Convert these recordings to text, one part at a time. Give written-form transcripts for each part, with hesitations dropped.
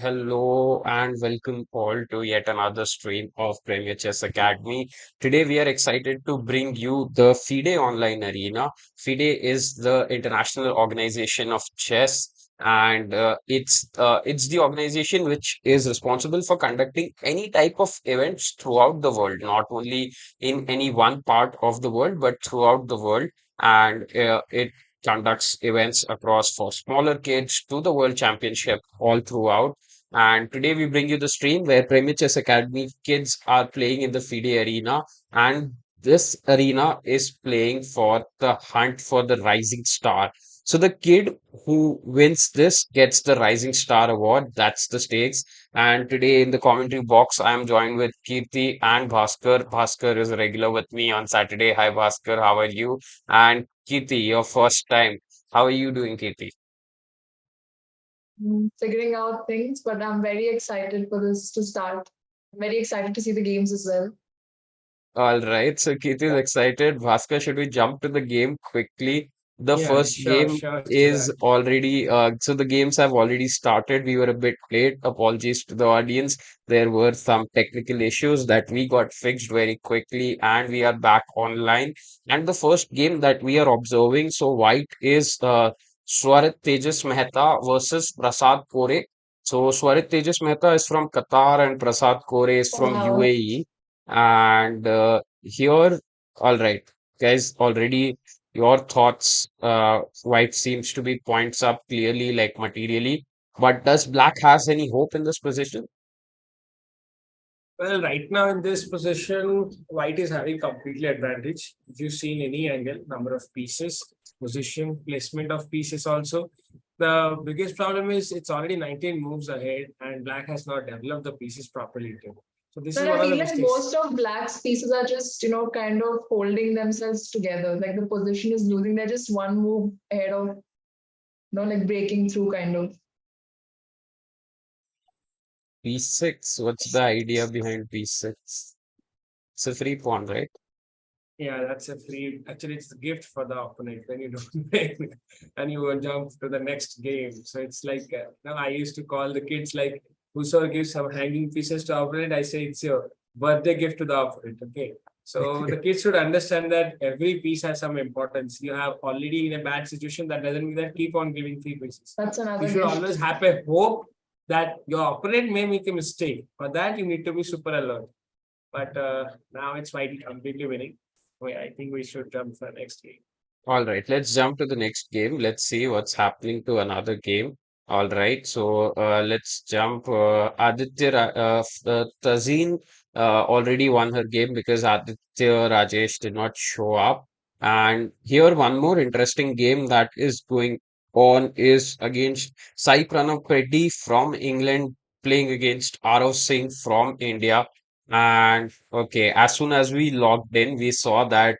Hello and welcome all to yet another stream of Premier Chess Academy. Today we are excited to bring you the FIDE online arena. FIDE is the international organization of chess, and it's the organization which is responsible for conducting any type of events throughout the world, not only in any one part of the world, but throughout the world. And it conducts events across for smaller kids to the World Championship all throughout. And today we bring you the stream where Premier Chess Academy kids are playing in the FIDE arena. And this arena is playing for the hunt for the rising star. So the kid who wins this gets the Rising Star Award. That's the stakes. And today in the commentary box, I am joined with Kirti and Bhaskar. Bhaskar is a regular with me on Saturday. Hi Bhaskar, how are you? And Kirti, your first time. How are you doing, Kirti? Figuring out things, but I'm very excited for this to start. Very excited to see the games as well. All right, so Keith is excited. Bhaskar, should we jump to the game quickly? The Yeah, first sure, game sure to is that. already, so the games have already started. We were a bit late. Apologies to the audience. There were some technical issues that we got fixed very quickly, and we are back online. And the first game that we are observing, so white is Swarit Tejas Mehta versus Prasad Kore. So Swarit Tejas Mehta is from Qatar and Prasad Kore is from Wow. UAE. And here, all right, guys, already your thoughts, white seems to be points up clearly, like materially. But does black has any hope in this position? Well, right now in this position, white is having completely advantage. If you see in any angle, number of pieces, position, placement of pieces also. The biggest problem is it's already 19 moves ahead and black has not developed the pieces properly too. So this is But I one of the feel like mistakes. most of Black's pieces are just, kind of holding themselves together. Like the position is losing. They're just one move ahead of, like breaking through kind of. P6, what's the idea behind P6? It's a free pawn, right? Yeah, that's a free. Actually, it's the gift for the opponent when you don't win and you will jump to the next game. So it's like now I used to call the kids like whosoever gives some hanging pieces to opponent, I say it's your birthday gift to the opponent. Okay. So the kids should understand that every piece has some importance. You have already in a bad situation, that doesn't mean that keep on giving three pieces. That's You another should gift. always have a hope that your opponent may make a mistake. For that, you need to be super alert. But now it's white completely winning. Wait, I think we should jump for next game. All right, let's jump to the next game. Let's see what's happening to another game. All right, so let's jump. Tazeen already won her game because Aditya Rajesh did not show up. And here, one more interesting game that is going on is against Sai Pranav Reddy from England playing against Arav Singh from India. And okay, as soon as we logged in, we saw that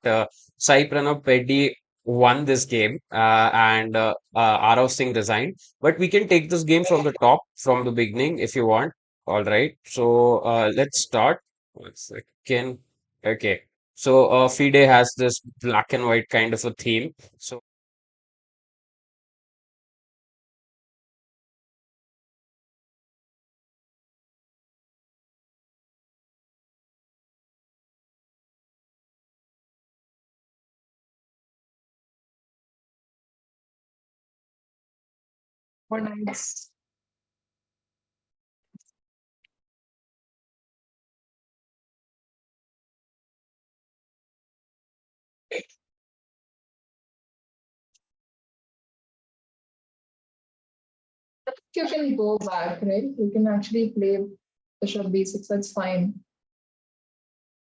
Sai Pranav Reddy won this game and Arav Singh resigned. But we can take this game from the top, from the beginning if you want. All right. So let's start. 1 second. Okay. So FIDE has this black and white kind of a theme. So Or nice. You can go back, right? You can actually play Bishop B6. That's fine.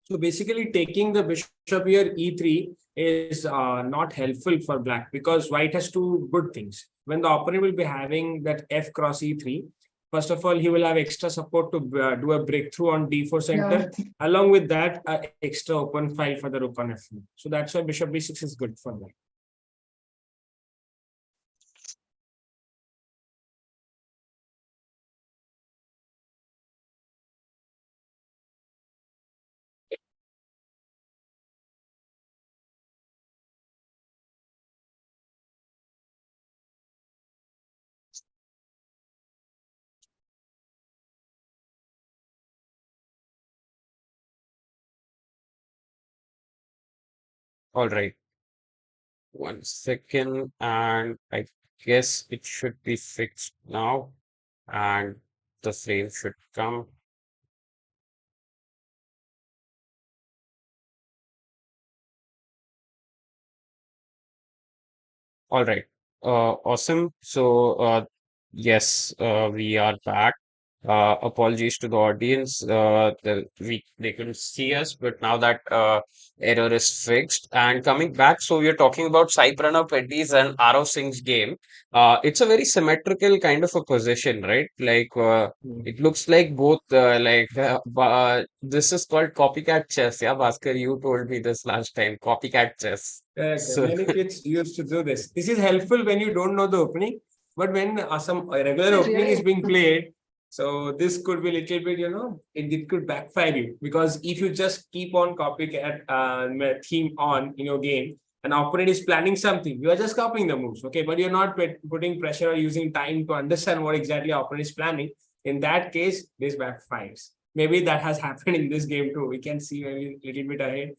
So basically, taking the bishop here e3 is not helpful for black because white has two good things. When the opponent will be having that f cross e3, first of all, he will have extra support to do a breakthrough on d4 center. Yeah. Along with that, extra open file for the rook on f4. So that's why bishop b6 is good for that. All right. 1 second, and I guess it should be fixed now, and the frame should come. All right. Awesome. So, yes, we are back. Apologies to the audience. They couldn't see us, but now that error is fixed and coming back. So we are talking about Sai Pranav Petty's and Arav Singh's game. It's a very symmetrical kind of a position, right? Like Hmm. it looks like both. This is called copycat chess. Yeah, Bhaskar, you told me this last time. Copycat chess. Correct. So. Many kids used to do this. This is helpful when you don't know the opening, but when some regular Is it opening is really? being played, so this could be a little bit, it could backfire you because if you just keep on copycat theme on in your game, an opponent is planning something, you are just copying the moves, okay, but you're not putting pressure or using time to understand what exactly opponent is planning. In that case, this backfires. Maybe that has happened in this game too. We can see maybe a little bit ahead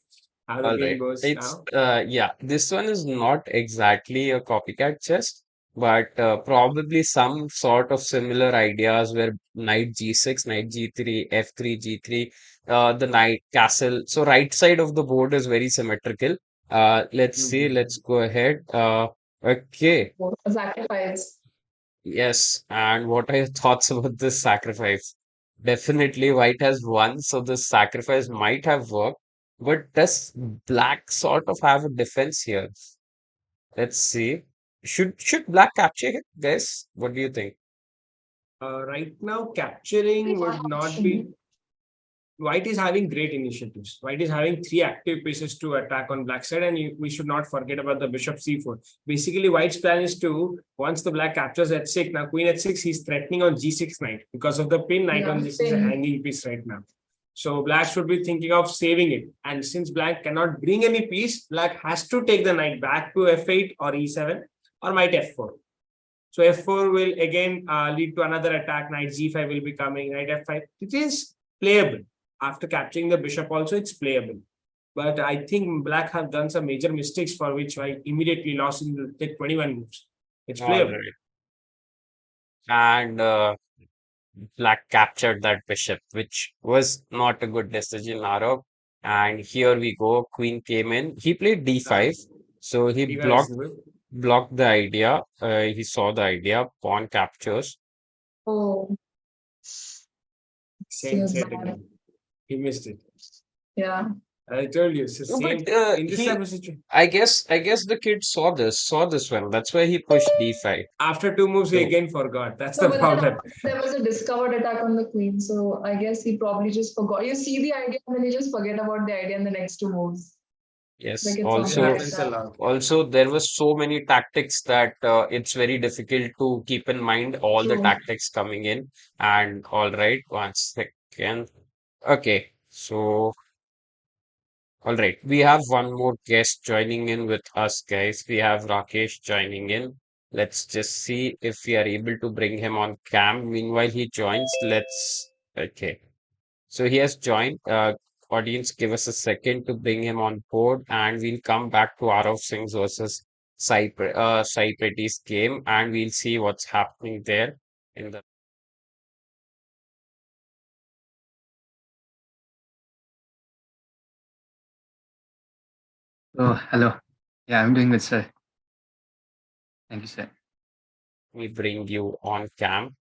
how the All game right. goes It's now. yeah, this one is not exactly a copycat chess, but probably some sort of similar ideas where knight g6, knight g3, f3, g3, the knight castle. So right side of the board is very symmetrical. Let's see, let's Mhm. go ahead. Okay. A sacrifice. Yes, and what are your thoughts about this sacrifice? Definitely white has won, so this sacrifice might have worked. But does black sort of have a defense here? Let's see. Should black capture it, guys? What do you think? Right now, Maybe capturing one would not be. option. White is having great initiatives. White is having three active pieces to attack on black side, and we should not forget about the bishop c4. Basically, White's plan is to once the black captures h6, now queen h6, he's threatening on g6 knight because of the pin. Knight on Yeah, this is a pin. hanging piece right now. So black should be thinking of saving it. And since black cannot bring any piece, black has to take the knight back to f8 or e7 or might f4. So f4 will again lead to another attack. Knight g5 will be coming. Knight f5. It is playable. After capturing the bishop also, it's playable. But I think black have done some major mistakes for which I immediately lost in the 21 moves. It's All playable. right. And black captured that bishop, which was not a good decision, Arav. And here we go. Queen came in. He played Uh, d5, so he D1 is blocked good. blocked the idea. He saw the idea. Pawn captures. Oh, Same seems threat bad. again. He missed it. Yeah. I told you, it's the No, but same in this type he, of situation. I guess the kid saw this one. That's why he pushed d5. After two moves, he So again forgot. That's No, the but then problem. after there was a discovered attack on the queen, so I guess he probably just forgot. You see the idea and then you just forget about the idea in the next two moves. yes, Like it's It something like also happens a that. lot. also there was so many tactics that it's very difficult to keep in mind all the True. tactics coming in. And all right, 1 second. Okay, so all right, we have one more guest joining in with us, guys. We have Rakesh joining in. Let's just see if we are able to bring him on cam. Meanwhile, he joins. Okay. So he has joined. Audience, give us a second to bring him on board, and we'll come back to Arav Singh's versus Sai Pretty's game, and we'll see what's happening there in the. Oh, hello. Yeah, I'm doing good, sir. Thank you, sir. We bring you on cam.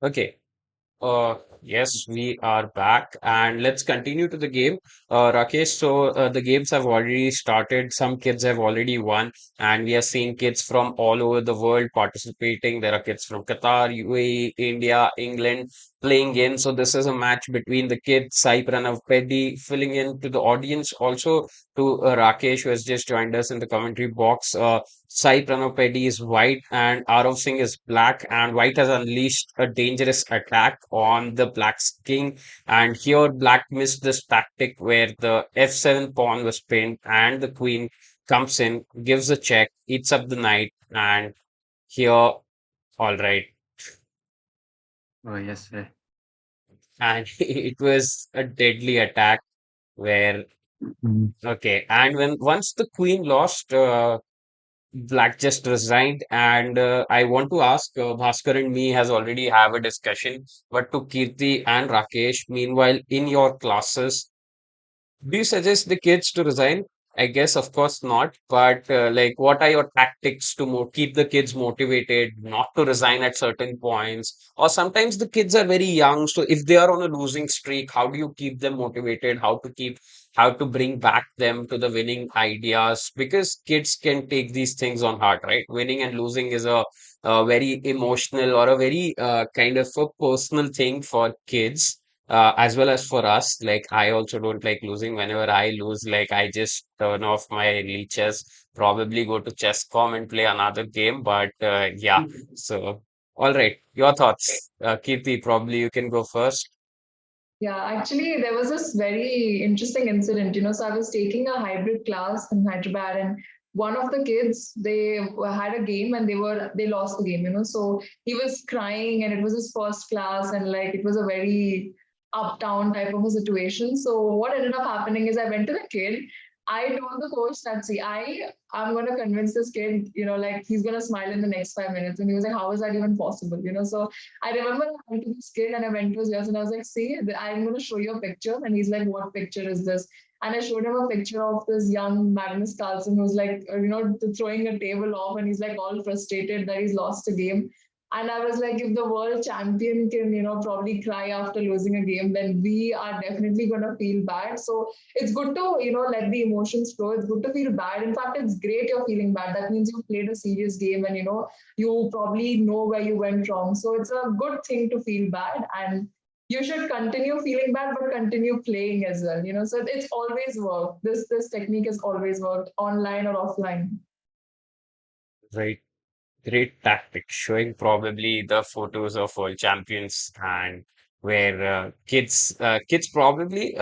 Okay. Yes, we are back, and let's continue to the game. Rakesh, so the games have already started. Some kids have already won, and we are seeing kids from all over the world participating. There are kids from Qatar, UAE, India, England playing in. So this is a match between the kids, Sai Pranav Peddi filling in to the audience. Also, to Rakesh, who has just joined us in the commentary box. Sai Pranopedi is white and Arav Singh is black, and white has unleashed a dangerous attack on the black's king. And here, black missed this tactic where the f7 pawn was pinned and the queen comes in, gives a check, eats up the knight, and here, all right. Oh, yes, sir. And it was a deadly attack where, Mhm. okay, and when once the queen lost, Black just resigned, and I want to ask Bhaskar and me has already have a discussion, but to Kirti and Rakesh, meanwhile, in your classes, do you suggest the kids to resign? I guess, of course, not. But like, what are your tactics to keep the kids motivated, not to resign at certain points? Or sometimes the kids are very young, so if they are on a losing streak, how do you keep them motivated? How to bring back them to the winning ideas? Because kids can take these things on heart, right? Winning and losing is a very emotional or a very kind of a personal thing for kids as well as for us. Like, I also don't like losing. Whenever I lose, like, I just turn off my Lichess, probably go to chess.com and play another game. But yeah, so all right, your thoughts, Kirti. Probably you can go first. Yeah, actually, there was this very interesting incident. So I was taking a hybrid class in Hyderabad, and one of the kids they had a game and they lost the game. So he was crying, and it was his first class, and like it was a very uptown type of a situation. So what ended up happening is I went to the kid. I told the coach that see, I'm gonna convince this kid, like he's gonna smile in the next 5 minutes. And he was like, how is that even possible? So I remember I went to this kid and I went to his house and I was like, see, I'm going to show you a picture. And he's like, what picture is this? And I showed him a picture of this young Magnus Carlsen who's like, throwing a table off and he's like all frustrated that he's lost a game. And I was like, if the world champion can, probably cry after losing a game, then we are definitely going to feel bad. So it's good to, let the emotions flow. It's good to feel bad. In fact, it's great you're feeling bad. That means you played a serious game and, you probably know where you went wrong. So it's a good thing to feel bad, and you should continue feeling bad, but continue playing as well. So it's always worked. This technique has always worked, online or offline. Right. Great tactic, showing probably the photos of world champions and where kids probably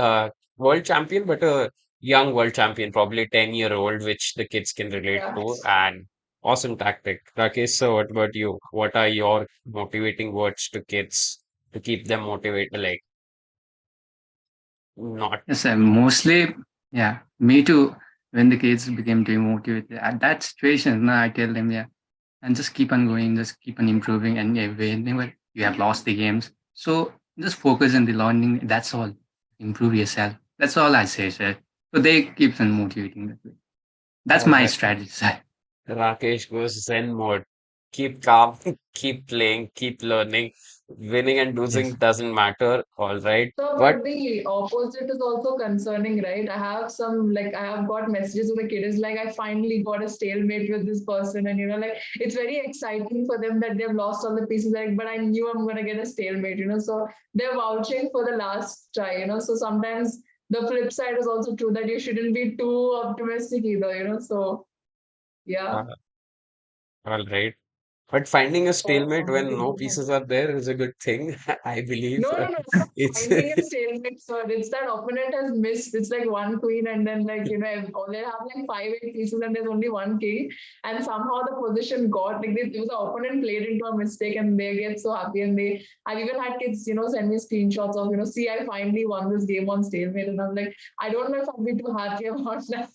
world champion, but a young world champion, probably 10-year-old, which the kids can relate Yeah. to. And awesome tactic. Rakesh, so what about you? What are your motivating words to kids to keep them motivated? Like, not. Yes, sir. Mostly, yeah, me too. When the kids became demotivated at that situation, now I tell them, yeah, and just keep on going, just keep on improving. And yeah, whenever you have lost the games, so just focus on the learning. That's all. Improve yourself. That's all I say, sir. So they keep on motivating that way. That's All my right. strategy, sir. Rakesh goes Zen mode. Keep calm, keep playing, keep learning. Winning and losing Yes. doesn't matter. All right. So, But but the opposite is also concerning, right? I have got messages with the kid is like, I finally got a stalemate with this person. And, like, it's very exciting for them that they've lost all the pieces, like, but I knew I'm going to get a stalemate, so they're vouching for the last try, so sometimes the flip side is also true that you shouldn't be too optimistic either, so yeah. uh, all right. But finding a So, stalemate when no pieces are there is a good thing, I believe. no, no, no, it's not It's finding a stalemate, sir. It's that opponent has missed. It's like one queen, and then they have like 5, 8 pieces, and there's only one king, and somehow the position got like this. The opponent played into a mistake, and they get so happy, and I've even had kids, send me screenshots of, see, I finally won this game on stalemate, and I'm like, I don't know if I'll be too happy about that.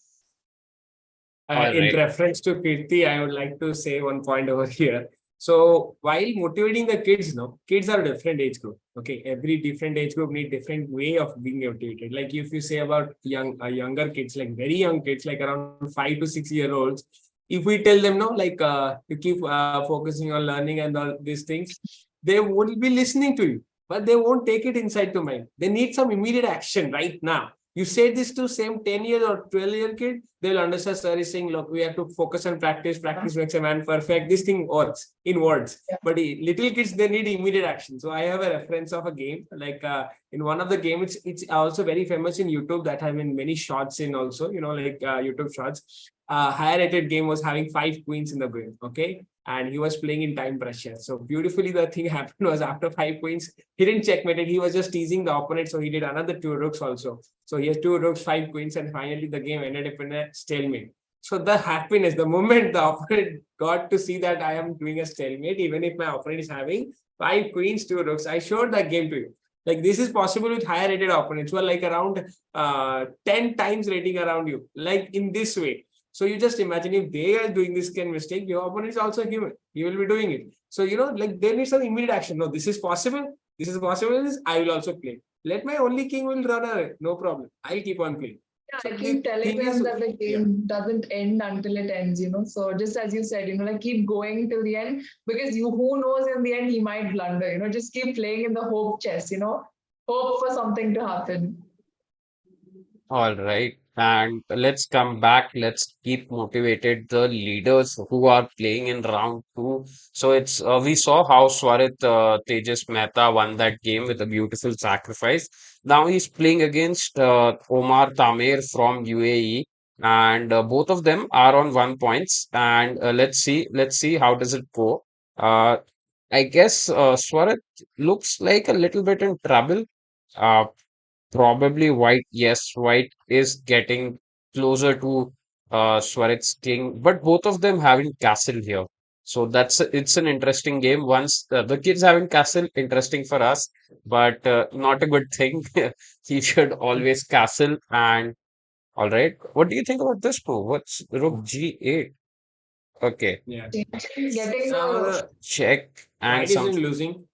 all In right. reference to Kirti, I would like to say one point over here. So while motivating the kids, no, kids are different age group. Okay, every different age group need different way of being motivated. Like if you say about younger kids, like very young kids, like around 5 to 6 year olds, if we tell them no, like to keep focusing on learning and all these things, they won't be listening to you, but they won't take it inside to mind. They need some immediate action right now. You say this to same 10-year or 12-year kid, they'll understand. Sir is saying, look, we have to focus on practice. Practice makes a man perfect. This thing works in words. Yeah. But little kids, they need immediate action. So I have a reference of a game. Like in one of the games, it's also very famous in YouTube that have been many shots in also, like YouTube shots. Higher rated game was having 5 queens in the game. Okay. And he was playing in time pressure. So beautifully, the thing happened was after 5 queens, he didn't checkmate it. He was just teasing the opponent. So he did another 2 rooks also. So he has 2 rooks, 5 queens, and finally the game ended up in a stalemate. So the happiness, the moment the opponent got to see that I am doing a stalemate, even if my opponent is having 5 queens, 2 rooks, I showed that game to you. Like this is possible with higher rated opponents who are like around 10 times rating around you, like in this way. So you just imagine if they are doing this kind of mistake, your opponent is also human. He will be doing it. So, like they need some immediate action. No, this is possible. This is possible. I will also play. Let my only king will run away. No problem. I'll keep on playing. Yeah, So I the keep telling thing them is, that the game doesn't end until it ends, So just as you said, like keep going till the end because who knows in the end he might blunder, just keep playing in the hope chess, hope for something to happen. All right. And let's come back. Let's keep motivated the leaders who are playing in round two. So it's we saw how Swarit Tejas Mehta won that game with a beautiful sacrifice. Now he's playing against Omar Tamer from UAE, and both of them are on 1 points. And let's see how does it go. Uh, I guess Swarit looks like a little bit in trouble. Uh, Probably white. Yes, white is getting closer to Swarit's king, but both of them having castle here. So it's an interesting game. Once the kids having castle, interesting for us, but not a good thing. He should always castle. And all right, what do you think about this move? What's Rook G8? Okay, yeah. Getting Now the the check and white some. isn't losing.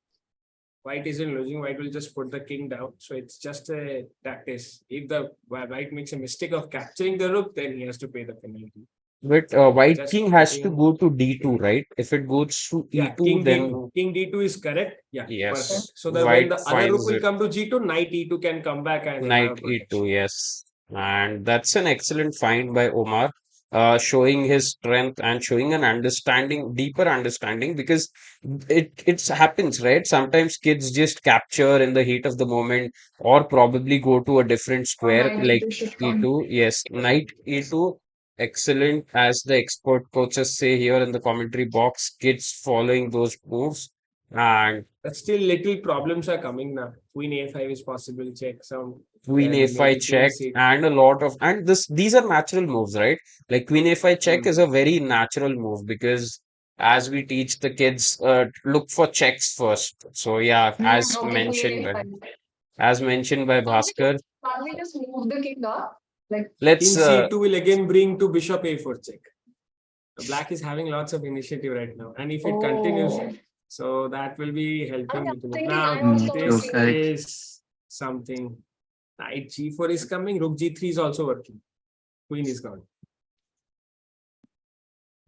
White isn't losing. White will just put the king down. So it's just a practice. If the white makes a mistake of capturing the rook, then he has to pay the penalty. But So white just king has to putting, go to D2, right? If it goes to yeah, E2, king then d2. King d2 is correct. Yeah, perfect. yes, So that when white the other rook finds will it. come to g2, knight e2 can come back and have Knight a E2, protection. yes. And that's an excellent find by Omar, showing his strength and showing an understanding, deeper understanding, because it happens, right? Sometimes kids just capture in the heat of the moment, or probably go to a different square night like should come. E2. Yes, Knight E2, excellent, as the expert coaches say here in the commentary box, kids following those moves. And But still, little problems are coming now. Queen a5 is possible. Check some. Queen Then a5 maybe king check c2. and a lot of, and these are natural moves, right? Like Queen a5 check is Hmm. a very natural move because as we teach the kids, look for checks first. So yeah, Okay, Queen A5. as mentioned by Bhaskar, Can't we just move the king up? Like, let's King c2 will again bring to bishop a4 check. Black is having lots of initiative right now. And if it continues, oh. so that will be I'm helping little bit. thinking I Now, also Me want too, this king. correct. is something. Knight g4 is coming. Rook g3 is also working. Queen is gone.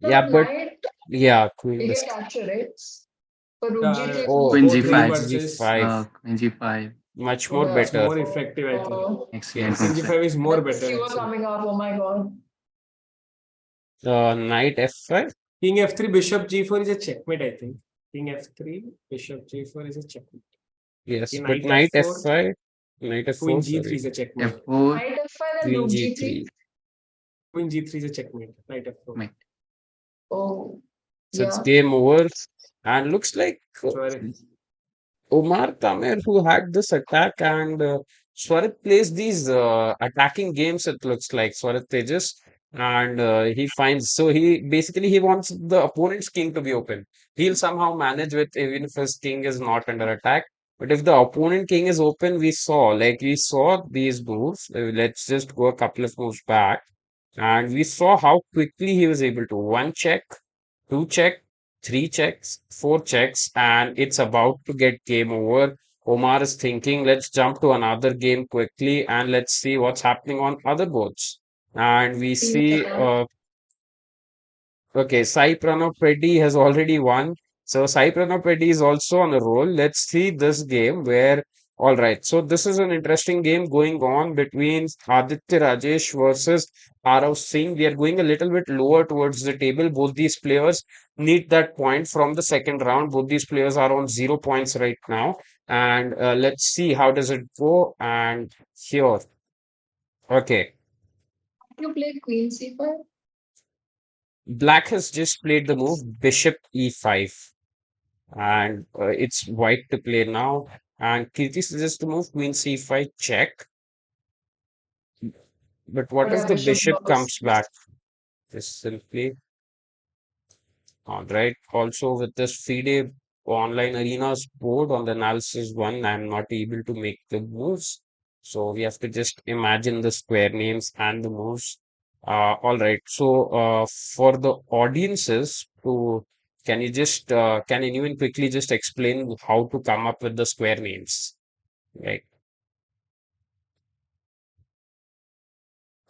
So yeah, but knight, yeah, Queen we is can capture it. So rook g3 is oh Queen more. Four three Queen g5. versus. g5, Queen g5. much more Yeah. It's better. more effective, I think. Excellent Yes. Queen move, sir. g5 is more That's better, fewer actually. coming up. Oh my god. Knight f5. King f3, bishop g4 is a checkmate, I think. King f3, bishop g4 is a checkmate. Yes, Okay, but knight Knight f4, f5, Knight queen f4, g3 sorry, is a checkmate. f4. Knight f5 and Queen rook g3. g3. Queen g3 is a checkmate. Knight f4. Mate. Oh, So it's yeah. game over, and looks like Sorry. Omar Tamer who had this attack, and Swarit plays these attacking games. It looks like Swarit Tejas, and he finds so he basically he wants the opponent's king to be open. He'll somehow manage with even if his king is not under attack. But if the opponent king is open, we saw these moves. Let's just go a couple of moves back, and we saw how quickly he was able to one check, two check, three checks, four checks, and it's about to get game over. Omar is thinking, let's jump to another game quickly and let's see what's happening on other boards. And we see, Yeah. okay, Sai Pranab Reddy has already won. So Sai Pranab Reddy is also on a roll. Let's see this game where All right, so this is an interesting game going on between Aditya Rajesh versus Arav Singh. We are going a little bit lower towards the table. Both these players need that point from the second round. Both these players are on 0 points right now. And let's see how does it go. And here, okay, You play Queen C5? Black has just played the move Bishop E5. And it's white to play now. And Kirti suggests to move Queen C5 check. But what But if yeah, the Bishop bishop blocks. comes back? Just simply, all right. Also, with this FIDE online arenas board on the analysis one, I'm not able to make the moves. So we have to just imagine the square names and the moves. All right. So for the audiences, to can anyone quickly just explain how to come up with the square names? Right.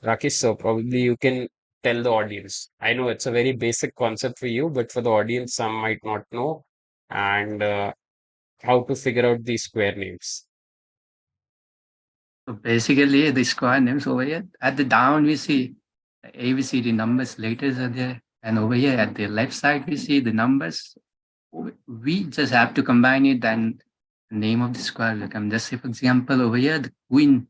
Rakesh, so probably you can tell the audience. I know it's a very basic concept for you, but for the audience, some might not know and how to figure out these square names. So basically, the square names over here at the down we see the ABCD numbers, letters are there, and over here at the left side we see the numbers. We just have to combine it, and the name of the square will come. Just say, for example, over here the queen,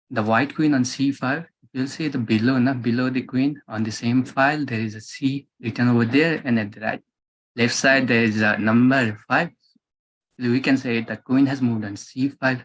the white queen on C5. You'll see the below, not below the queen on the same file. There is a C written over there, and at the right left side there is a number 5. We can say the queen has moved on C5.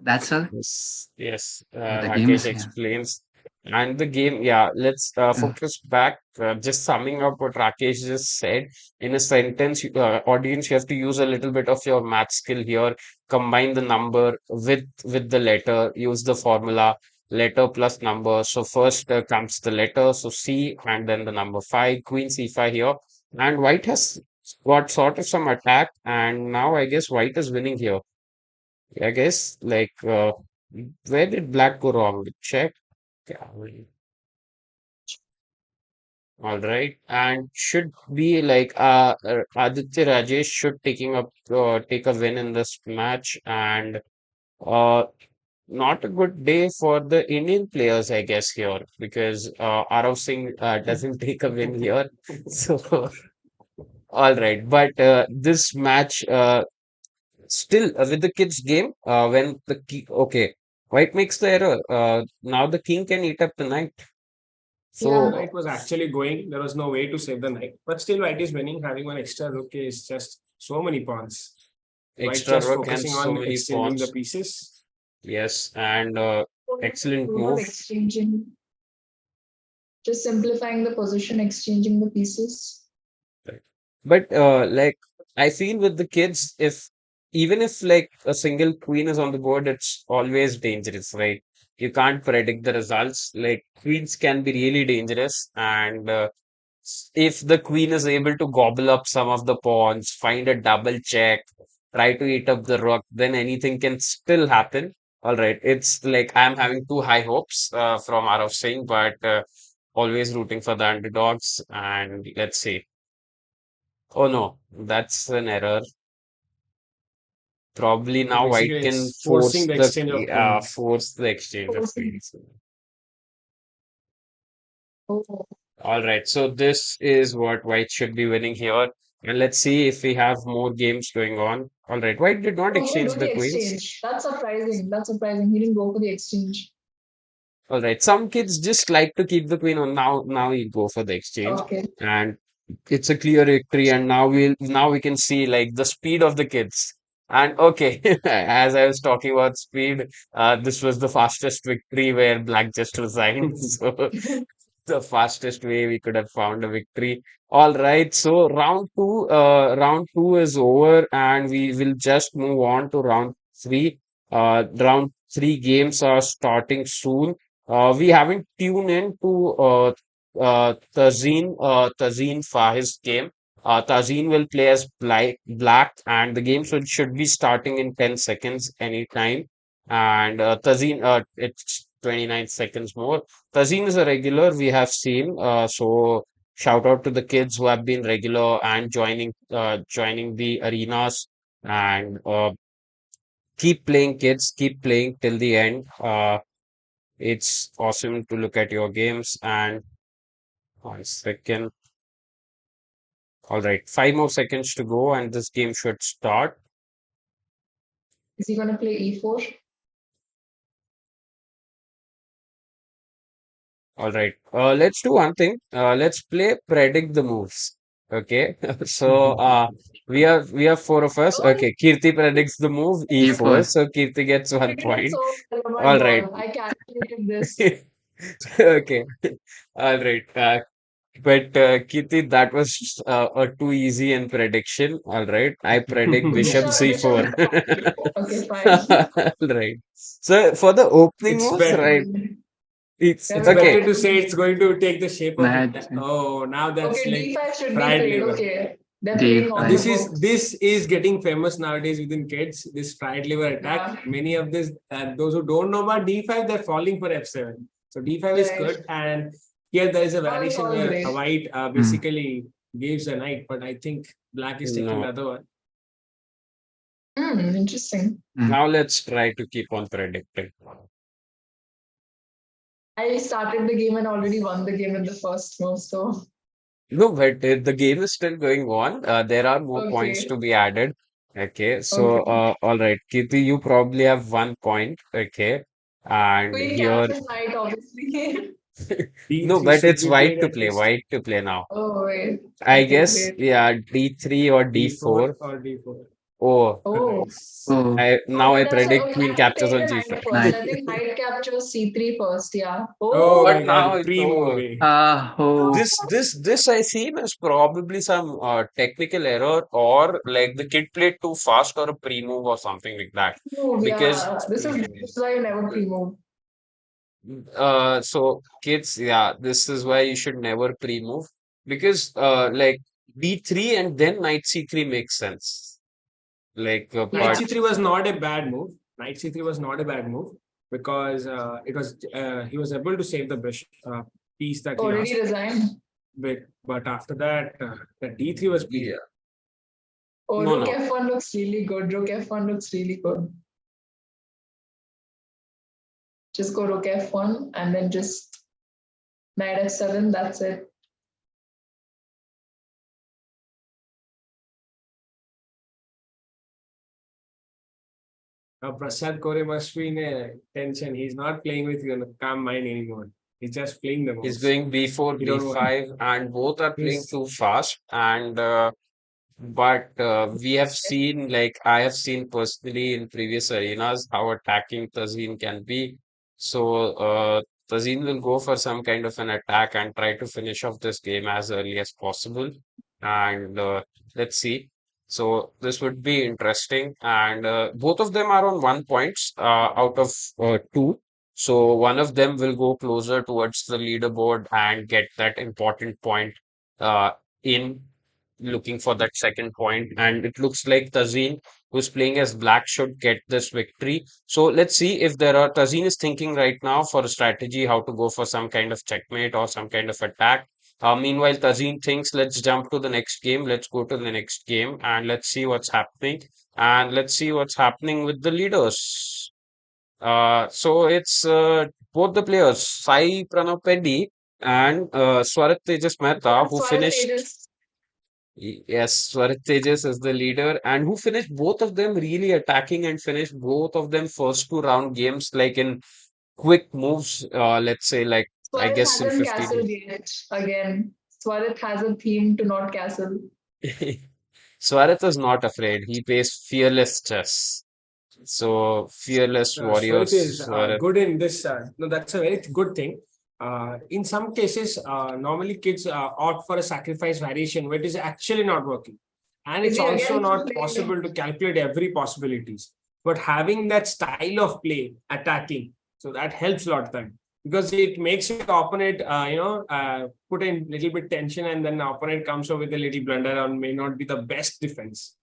That's all. Yes, yes, The game Rakesh is here. explains. And the game, yeah, let's focus back. Just summing up what Rakesh just said in a sentence, audience, you have to use a little bit of your math skill here. Combine the number with the letter. Use the formula letter plus number. So first comes the letter, so C, and then the number 5, Queen C5 here. And White has got sort of some attack, and now I guess White is winning here. I guess like where did black go wrong? Check. Yeah, all right. And should be like Aditya Rajesh should take a win in this match and uh not a good day for the Indian players, I guess, here because Arav Singh doesn't take a win here. So all right. But this match still, with the kids game, when the key, okay, white makes the error. Now the king can eat up the knight. Yeah. So Knight was actually going. There was no way to save the knight. But still, White is winning. Having one extra rook is just so many pawns. White extra just rook and focusing so on many exchanging the pawns. pieces. Yes, and excellent Rule of move. exchanging, just simplifying the position, exchanging the pieces. Right. But like I feel with the kids, if even if like a single queen is on the board, it's always dangerous, right? You can't predict the results. Like queens can be really dangerous, and if the queen is able to gobble up some of the pawns, find a double check, try to eat up the rook, then anything can still happen. All right, it's like I'm having too high hopes from Arav Singh, but always rooting for the underdogs. And let's see. Oh no, that's an error. Probably So now White basically, can it's forcing the exchange of queens. force the exchange of Forcing. queens. Oh, All right, so this is what White should be winning here. And let's see if we have more games going on. All right, White did not oh, he didn't exchange do the the queens. exchange. That's surprising. That's surprising. He didn't go for the exchange. All right, some kids just like to keep the queen on. Now you go for the exchange, Okay. and it's a clear victory. And now we can see like the speed of the kids. And okay, as I was talking about speed, this was the fastest victory where Black just resigned. So the fastest way we could have found a victory. All right, so round two is over, and we will just move on to round three. Round three games are starting soon. We haven't tuned in to Tazeen Fahiz's game. Tazeen will play as black, and the game should be starting in 10 seconds anytime. And Tazeen, it's 29 seconds more. Tazeen is a regular we have seen, so Shout out to the kids who have been regular and joining the arenas, and keep playing, kids. Keep playing till the end. It's awesome to look at your games. And 1 second. All right, 5 more seconds to go, and this game should start. Is he going to play e4? All right. Let's do one thing. Let's play predict the moves. Okay. So we have four of us. Oh, Okay. Kirti predicts the move e4. E4. So Kirti gets I one did it point. so well, oh my All right. God. I calculated this. Okay. All right. But Kirti, that was a too easy in prediction. All right. I predict bishop Bishop c4. d4. Okay, fine. All right. So for the opening It's moves, better. right? It's Yeah, It's we're okay. better to practicing. say it's going to take the shape of it. Knight Oh, now that's Okay, like d5 should be fried played. liver. Okay. They're playing on the D5. books. This is getting famous nowadays within kids. This fried liver attack. Yeah. Many of this those who don't know about d5, they're falling for f7. So d5 is Right. good, and here there is a All is variation all where great. white basically gives a knight, but I think black is taking the No. other one. Interesting. Now let's try to keep on predicting. I started the game and already won the game in the first move, so No, but the game is still going on. There are more points okay. to be added. Okay, so Okay. all right, Kirti, you probably have 1 point. Okay, and Queen here, captures knight, obviously. no, d3 but should it's be white played to at play. least. White to play now. Oh, wait. I Okay, guess, great. yeah, d3 or d4 d4. or d4. Oh, Oh, Nice. Oh, now okay, I that's right. predict Okay, I queen have to captures take on the g5. knight first. knight. I think knight captures c3 first, yeah. Oh Oh, my But now god, it's over. pre-movie. Oh, This I seen is probably some technical error, or like the kid played too fast or a pre-move or something like that. move, Because yeah. This is why you never pre-move. so kids, yeah, this is why you should never pre-move, because like d3 and then knight c3 makes sense. Like Knight Yeah. but c3 was not a bad move. Knight c3 was not a bad move because it was he was able to save the piece that he Oh, did he lost. resign? But after that, the d3 was peak. yeah, Oh, no, rook no. f1 looks really good. Rook f1 looks really good. Just go rook f1 and then just knight f7. That's it. Prasad Kore must be in a tension. He's not playing with you on a calm mind anymore. He's just playing the He's moves. going b4, You don't want. b5, and both are playing He's too fast. And but we have seen, like I have seen personally in previous arenas, how attacking Tazeen can be. So Tazeen will go for some kind of an attack and try to finish off this game as early as possible. And let's see. So this would be interesting. And both of them are on 1 points out of two. So one of them will go closer towards the leaderboard and get that important point in looking for that second point. And it looks like Tazeen, who's playing as black, should get this victory. So let's see if there are. Tazeen is thinking right now for a strategy how to go for some kind of checkmate or some kind of attack. Meanwhile, Tazeen thinks, let's jump to the next game. Let's go to the next game and let's see what's happening. And let's see what's happening with the leaders. So it's both the players, Sai Pranav Peddi and Swarat Tejas Mehta, who Swara finished. Tejas. Yes, Swarat Tejas is the leader, and who finished both of them really attacking and finished both of them first 2 round games like in quick moves. Let's say like I Swarat guess in hasn't 15. castled yet. Again, Swarat has a theme to not castle. Swarat is not afraid. He plays fearless chess. So fearless Swarit is warriors. Swarat. good in this. No, that's a very good thing. In some cases, normally kids opt for a sacrifice variation, which is actually not working. And Is it's he also again not playing? possible to calculate every possibilities. But having that style of play, attacking, so that helps a lot of time because it makes your opponent, put in little bit tension, and then the opponent comes up with a little blunder or may not be the best defense.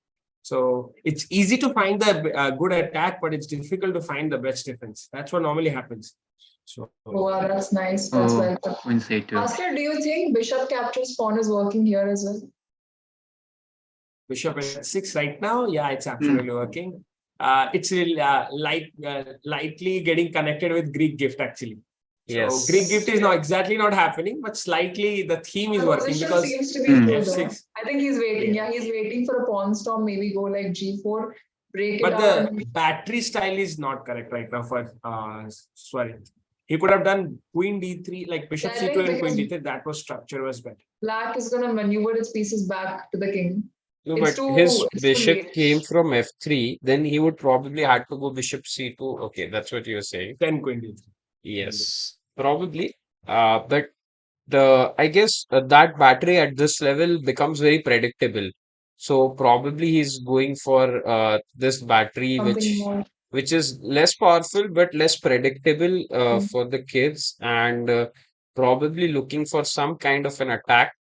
So it's easy to find the good attack, but it's difficult to find the best defense. That's what normally happens. So Oh, wow, that's nice. That's Oh, well put. queen c2. Master, do you think bishop captures pawn is working here as well? bishop h6 right now, yeah, it's Hmm. absolutely working. It's lightly getting connected with Greek gift actually. So Greek gift Yes. is not exactly not happening, but slightly the theme is The working position because seems to be Hmm. true though. f6. I think he's waiting. Yeah. Yeah, he's waiting for a pawn storm. Maybe go like g4, break it But up. the And battery style is not correct right now for sorry. He could have done queen d3, like bishop I c2 think and queen because d3. That was structure was better. black is going to maneuver its pieces back to the king. No, It's but his too bishop late. came from f3, then he would probably had to go bishop c2. Okay, that's what you're saying. Then queen d3. Yes, probably. But I guess that battery at this level becomes very predictable. So probably he's going for this battery, Something more. which is less powerful but less predictable Mm. for the kids, and probably looking for some kind of an attack.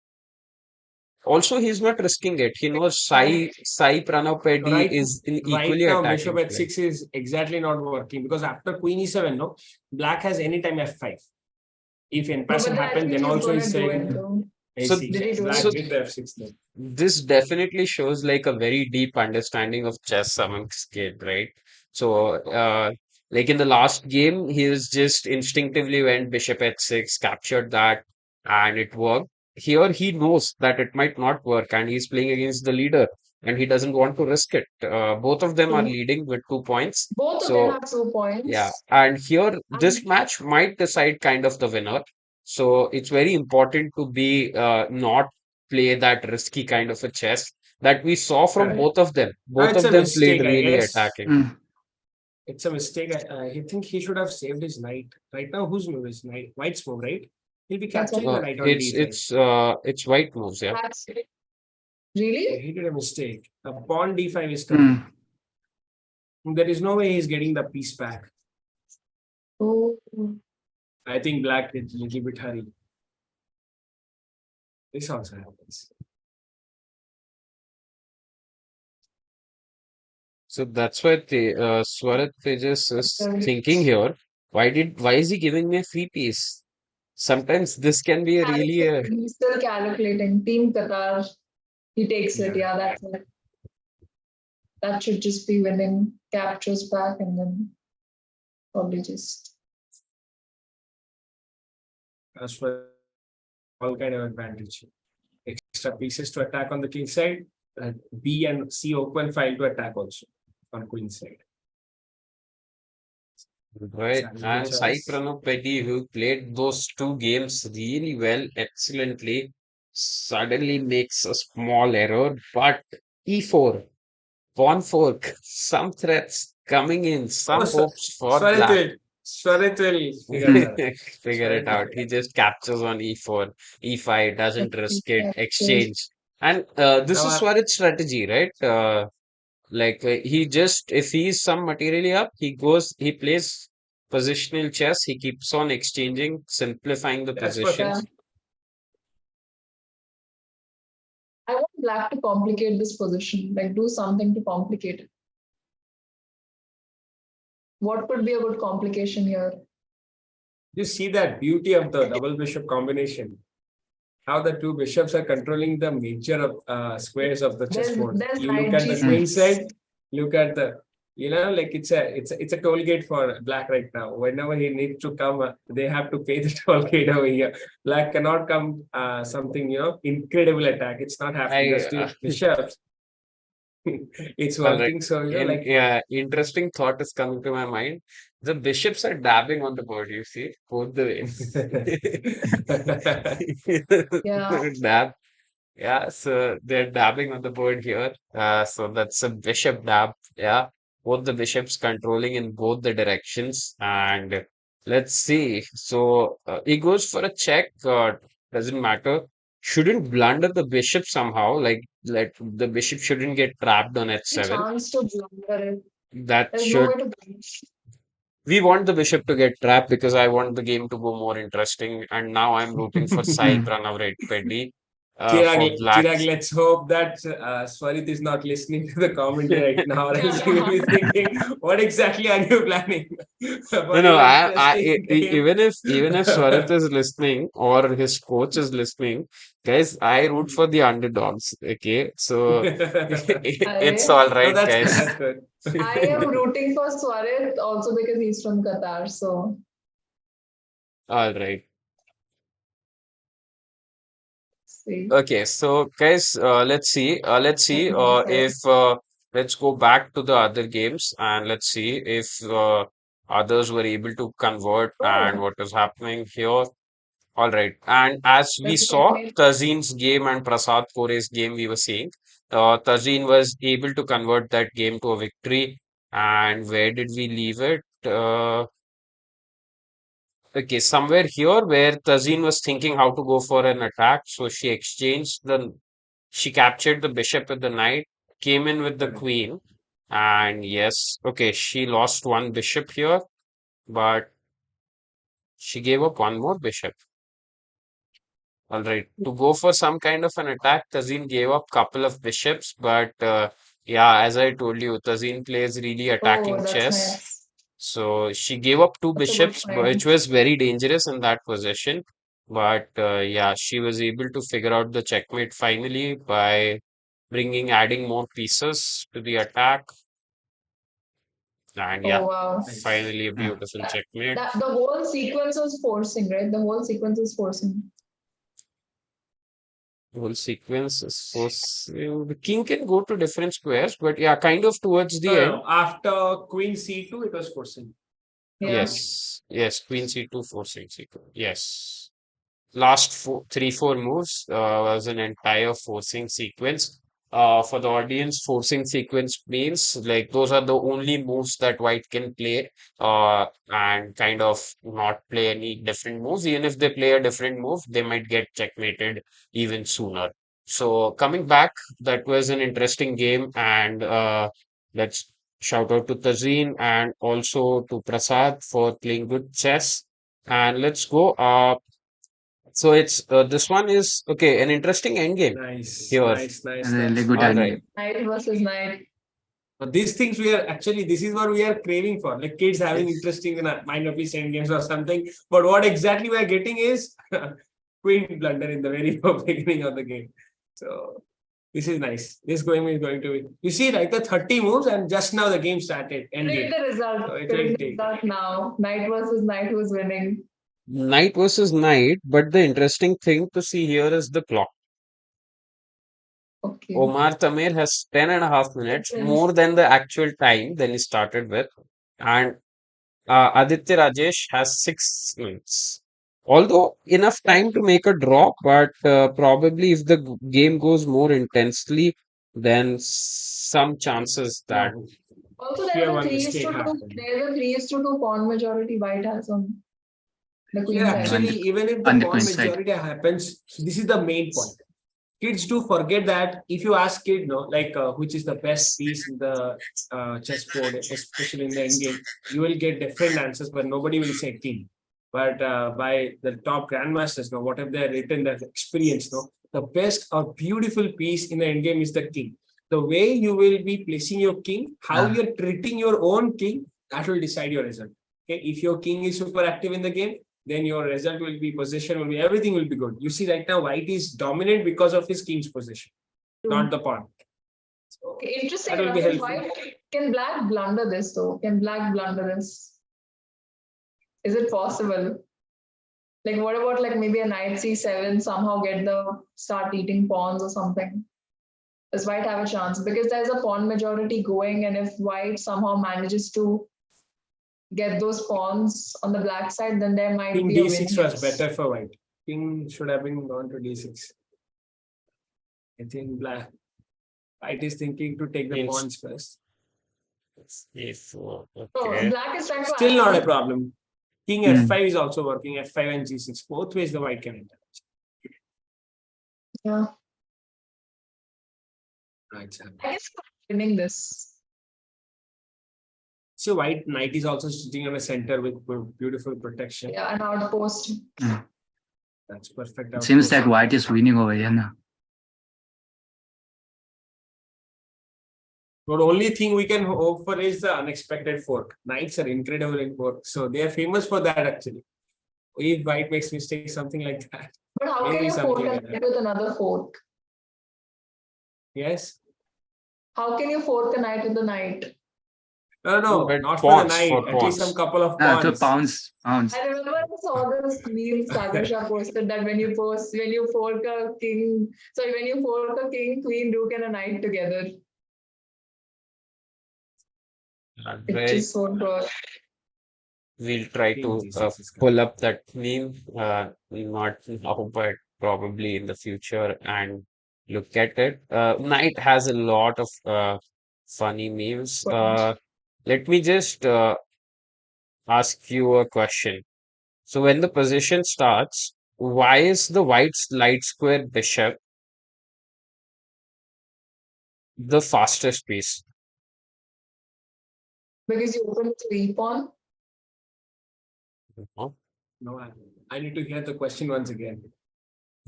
Also, he's not risking it. He knows Sai Pranav Peddi Right, is in right equally now, bishop attacking play. h6 is exactly not working because after queen e7, no, black has anytime f5. If in No, but person then I happens, think then he's also going he's to do saying, it though. I So, see, Did he do black so it? did the f6 then. this definitely shows like a very deep understanding of chess amongst kid, right? So, like in the last game, he was just instinctively went bishop h6, captured that, and it worked. Here, he knows that it might not work, and he's playing against the leader, and he doesn't want to risk it. Both of them are So leading with 2 points. both of them So, have 2 points. yeah, and here And this match might decide kind of the winner. So it's very important to be not play that risky kind of a chess that we saw from Correct. both of them. Both It's of a them played mistake, I really guess. attacking. Hmm. It's a mistake. I think he should have saved his knight. Right now, whose move is knight? White's move, right? He'll be that's capturing what the knight on d5. It's white moves, yeah. that's Yeah, really. he did a mistake. A pawn d5 is coming. There is no way he's getting the piece back. Oh, I think black is a little bit hurry. This also happens. So that's why Swarat Tejas is sorry. thinking here. Why is he giving me a free piece? Sometimes this can be a really He's still calculating. Team Qatar, he takes it. Yeah. Yeah, that's it. That should just be winning, captures back, and then probably just. As for all kind of advantage. Extra pieces to attack on the king side. B and C open file to attack also on queen side. right. And Challenge Sai choice. Pranav Peddi, who played those two games really well, excellently, suddenly makes a small error. But E4, pawn fork, some threats coming in, Oh, some so, hopes for Swarit black. will, Swarit will figure it out. Figure it Swarit will out. figure He it just captures on E4, E5, doesn't risk it, exchange. And this is out. Swarit's strategy, right? He just if he's some materially up, he plays positional chess. He keeps on exchanging, simplifying the That's perfect. Yeah. positions. I want black to complicate this position, like do something to complicate it. What could be a good complication here? You see that beauty of the double bishop combination. How the two bishops are controlling the major of squares of the chessboard. There's You look knight at the queen g6. side, look at the, like it's a toll gate for black right now. Whenever he needs to come, they have to pay the toll gate over here. Black cannot come something, incredible attack. It's not happening. I Just two bishops. It's All right. working. So, And like yeah, interesting thought is coming to my mind. The bishops are dabbing on the board, you see, both the ways. Yeah. Dab. Yeah, so they're dabbing on the board here. So that's a bishop dab. Yeah, both the bishops controlling in both the directions. And let's see. So he goes for a check. Doesn't matter. Shouldn't blunder the bishop somehow. Like the bishop shouldn't get trapped on A h7. chance to blunder it. That There's no should way to blunder. we want the bishop to get trapped because I want the game to go more interesting. And now I'm rooting for Sai Pranav Reddy. for black. Chirag, let's hope that Swarit is not listening to the commentary right now, or else he will be thinking, what exactly are you planning for No, your I interesting game? even if Swarit is listening or his coach is listening, guys, I root for the underdogs. Okay, so it's all I, No, right, that's good. guys. That's good. I am rooting for Swarit also because he's from Qatar. So, All right. see. Okay, so guys, let's see if let's go back to the other games and let's see if others were able to convert and Oh, what is happening here. All right, and as we that's saw checkmate. Tazin's game and Prasad Kore's game, we were seeing Tazin was able to convert that game to a victory. And where did we leave it? Okay, somewhere here where Tazin was thinking how to go for an attack, so she captured the bishop with the knight, came in with the Correct. queen, and yes, okay, she lost one bishop here, but she gave up one more bishop. All right, to go for some kind of an attack, Tazin gave up couple of bishops, but yeah, as I told you, Tazin plays really Oh, attacking that's chess. nice. So she gave up two That's a good bishops, which point. was very dangerous in that position. But yeah, she was able to figure out the checkmate finally by adding more pieces to the attack. And yeah, Oh, wow. Nice. finally a Yeah. beautiful checkmate. That the whole sequence was forcing, right? The whole sequence is forcing. Whole sequence is so the king can go to different squares, but yeah, kind of towards the end. No, after Queen C2, it was forcing. Yeah. Yes, Queen C2, forcing C2. Yes. Last three, four moves was an entire forcing sequence. For the audience, forcing sequence means like those are the only moves that white can play, and kind of not play any different moves. Even if they play a different move, they might get checkmated even sooner. So coming back, that was an interesting game, and let's shout out to Tazeen and also to Prasad for playing good chess. And let's go. So it's this one is okay, an interesting end game Nice, here. nice, nice, Really nice. good All Really right. endgame. good. Knight versus knight. These things we are actually, this is what we are craving for, like kids having Yes. interesting mind of peace end games or something. But what exactly we are getting is queen blunder in the very beginning of the game. So this is nice. This game is going to be, you see, like the 30 moves, and just now the game started, end Predict game. the result. So it will Predict the take. result now. Knight versus knight who's winning. Knight versus knight, but the interesting thing to see here is the clock. Okay. Omar Tamir has 10.5 minutes, Difference. more than the actual time than he started with. And Aditya Rajesh has 6 minutes. Although enough time to make a draw, but probably if the game goes more intensely, then some chances that Now, Also, here there's a one 3 is mistake to 2. happened. There's a 3 is to 2 pawn majority white has on the Here queen side. actually, And even if the on the pawn queen side. majority happens, this is the main point. Kids do forget that if you ask kid, no, like which is the best piece in the chessboard, especially in the end game, you will get different answers, but nobody will say king. But by the top grandmasters, no, what have they written that experience, no, the best or beautiful piece in the end game is the king. The way you will be placing your king, how Yeah. you're treating your own king, that will decide your result. Okay, if your king is super active in the game, then your result will be, position will be, everything will be good. You see, right now, white is dominant because of his king's position, not the pawn. So Okay, interesting that will enough, be is helpful. white. Can black blunder this though? Can black blunder this? Is it possible? Like, what about like maybe a knight c7, somehow get the start eating pawns or something? Does white have a chance? Because there's a pawn majority going, and if white somehow manages to get those pawns on the black side, then there might King be a win d6 here. was better for white. King should have been gone to d6. I think white is thinking to take the Queen pawns first. a4. So Okay. black is trying to Still not a activate. problem. King f5 is also working, f5 and g6. Both ways the white can enter. Yeah, Right. I guess winning this. So white knight is also sitting on a center with beautiful protection. Yeah, an outpost. That's perfect. It seems outpost. that white is winning over here now. The only thing we can hope for is the unexpected fork. Knights are incredible in fork, so they are famous for that actually. If white makes mistake, something like that. But how Maybe can you fork something a like knight that. with another fork? Yes. How can you fork a knight with a knight? No, But not for the pawns, knight. for At least some pawns. couple of To pawns. pounds. I remember I saw this meme Sagar Shah posted that when you fork a king, sorry, when you fork a king, queen, rook, and a knight together, it's Right. just so good. We'll try King to G6 is pull coming. up that meme, not now, but probably in the future and look at it. Knight has a lot of funny memes. Let me just ask you a question. So when the position starts, why is the white light square bishop the fastest piece? Because you open three pawn. Huh? No, I need to hear the question once again.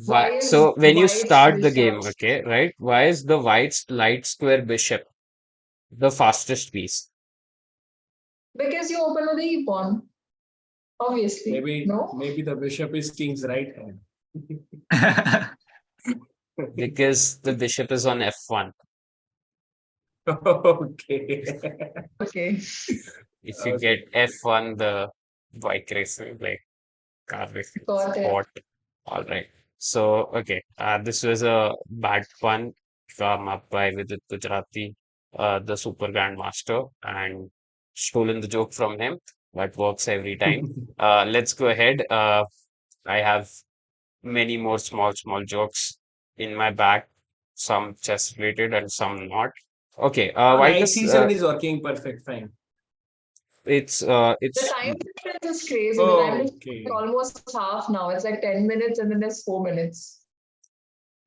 Why Why? is So when you white start the bishop? game, okay, right? Why is the white light square bishop the fastest piece? Because you open with the e pawn. Obviously, no. Maybe the bishop is king's right hand. Because the bishop is on F1. Okay. Okay. If you Okay. get F1, the bike racing, like car racing Got it. sport. All right. So, okay. This was a bad pun from up by Vidit Gujarati, the super grandmaster, and stolen the joke from him. That works every time. Let's go ahead. I have many more small jokes in my bag, some chess related and some not. Okay, No, white knight is c7 is working perfect, fine. The it's time difference is crazy. The time difference is Okay. almost half now. It's like 10 minutes and then there's 4 minutes.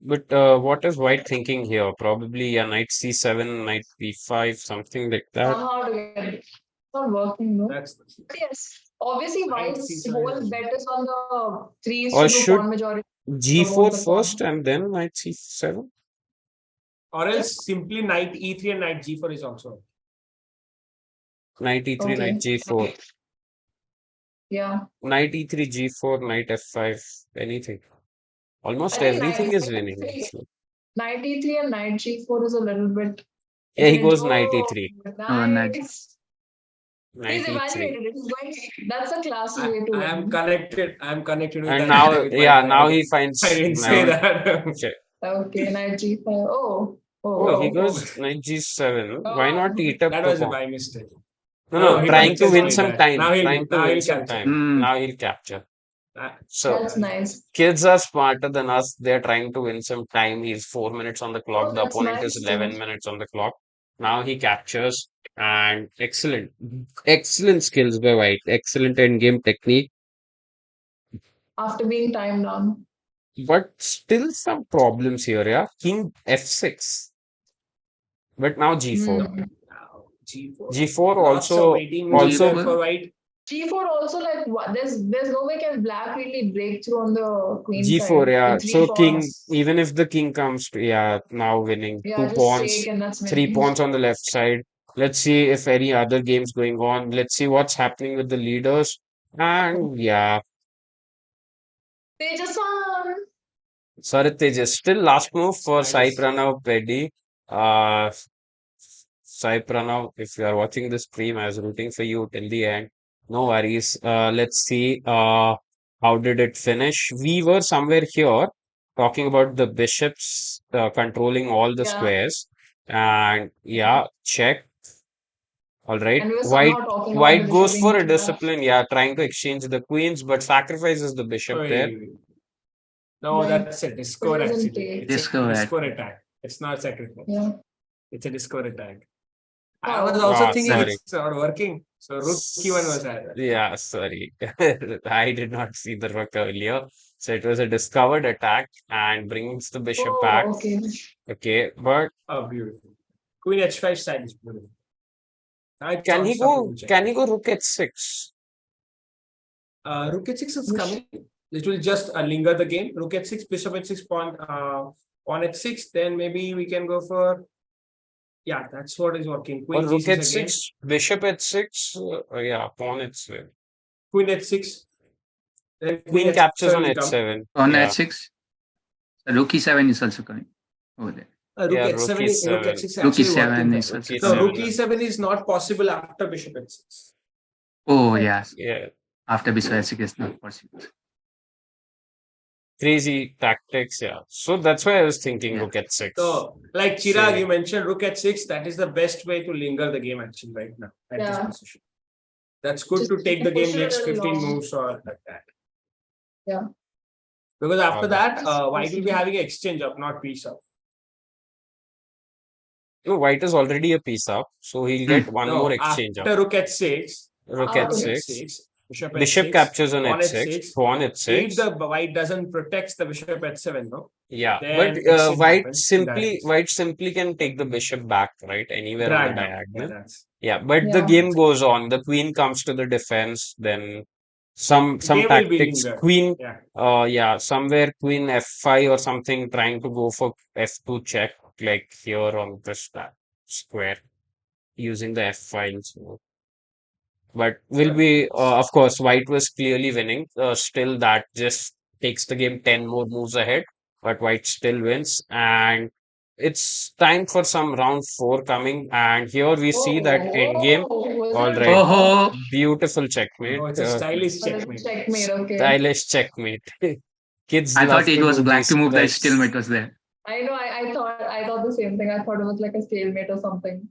but what is white thinking here? Probably a knight c7, knight b5, something like that. Somehow to get it. It's not working, no? That's But yes, obviously knight white's c7 whole is bet is on the threes Or to do should pawn majority g4 promote the first pawn. and then knight c7? or else simply knight e3 and knight g4 is also. Knight e3, knight Okay. g4, Yeah. knight e3, g4, knight f5, anything. Almost I think everything is winning, actually. knight e3 and knight g4 is a little bit. Yeah, he It's goes an knight oh, e3, nice. knight He's e3. evaluated it. He's going. That's a classy way to I am win. connected. I am connected with And that now, with my yeah, friend. now he I finds didn't say now. that. Okay. Okay, knight g5. Oh, he Oh. goes knight g7. Why not Oh. eat up That the was pawn? by mistake. No, No, no, he trying didn't to just win play some that. time. Trying to Now win he'll some capture. time. Now he'll capture. So That's nice. kids are smarter than us. They're trying to win some time. He's 4 minutes on the clock. Oh, The that's opponent is nice too. 11 minutes on the clock. Now he captures and excellent, excellent skills by White. Excellent endgame technique, After being timed down. but still some problems here. Yeah, King f6, but now g4. Hmm. Now, G4. G4 Lots of also waiting moves also there G4. for white. G4 also like what? There's no way can black really break through on the queen G4, side yeah. with three So king, pawns. even if the king comes to, yeah, now winning. Yeah, Two just shake pawns, and that's three winning. pawns on the left side. Let's see if any other games going on. Let's see what's happening with the leaders. And yeah, They just won. Sarit Tejas. Still last move It's for Sai nice. Pranav Peddy. Uh, Sai Pranav, if you are watching the stream, I was rooting for you till the end. No worries. Let's see. How did it finish? We were somewhere here talking about the bishops controlling all the Yeah. squares, and yeah, check. All right. And we were White somehow talking about the White bishop goes being for a trapped. discipline. Yeah, trying to exchange the queens, but sacrifices the bishop there. Oy. No, Like that's a discord it doesn't actually. take. It's a Discord. discord attack. It's not sacrifice. Yeah. It's a discord attack. I was Oh. also Ah, thinking sorry. it's not working. So rook e1 was added. Yeah, sorry. I did not see the rook earlier. So it was a discovered attack and brings the bishop back. Oh, okay. Okay, but Oh, beautiful. Queen h5 side is beautiful. I can thought he some go people check. can he go rook h6? Rook h6 is coming. It will just linger the game. Rook h6, bishop h6, pawn h6. Then maybe we can go for Yeah, that's what is working. Or Queen rook g6 again. h6, bishop h6. Yeah, pawn h7. Queen h6. Then queen Queen captures h7 on will come. h7. On Yeah, h6, rook e7 is also coming over there. Rook yeah, rook h7, rook e7. h6 is Rook actually working e7 there. is Rook also No, coming. rook e7. e7 is not possible after bishop h6. Oh, yes. Yeah, After bishop h6 is not possible. crazy tactics. Yeah. So that's why I was thinking Yeah. rook h6. So, like Chirag, you Saving. mentioned rook h6. That is the best way to linger the game actually right now at this Yeah. position. That's good Just to take the push game it a next little 15 long. moves or like that. Yeah. Because after that, Just white will be push it. having an exchange up, not piece up. No, white is already a piece up, so he'll get one more No, exchange up. after rook h6, Rook after rook h6. h6, bishop Bishop h6, captures on pawn h6. h6. Pawn If h6. the white doesn't protect the bishop h7, no, Yeah, but then exchange happens in that case. white simply can take the bishop back, right? Anywhere on the Drag down. Yeah, diagonal. that's Yeah, but the Yeah. game goes on. The queen comes to the defense, then some game will be tactics. lingered. Queen, Yeah. yeah, somewhere queen f5 or something, trying to go for f2 check, like here on this square, using the f5. But will be, of course, white was clearly winning. Still, that just takes the game 10 more moves ahead, but white still wins. And it's time for some round four coming. And here we see that in game. Was All it a right, draw? Oh, beautiful checkmate. Oh, it's a stylish Or is it checkmate. checkmate? Okay. Stylish checkmate. Kids I love thought it to was do black these to move. The strikes. stalemate was there. I know. I thought the same thing. I thought it was like a stalemate or something.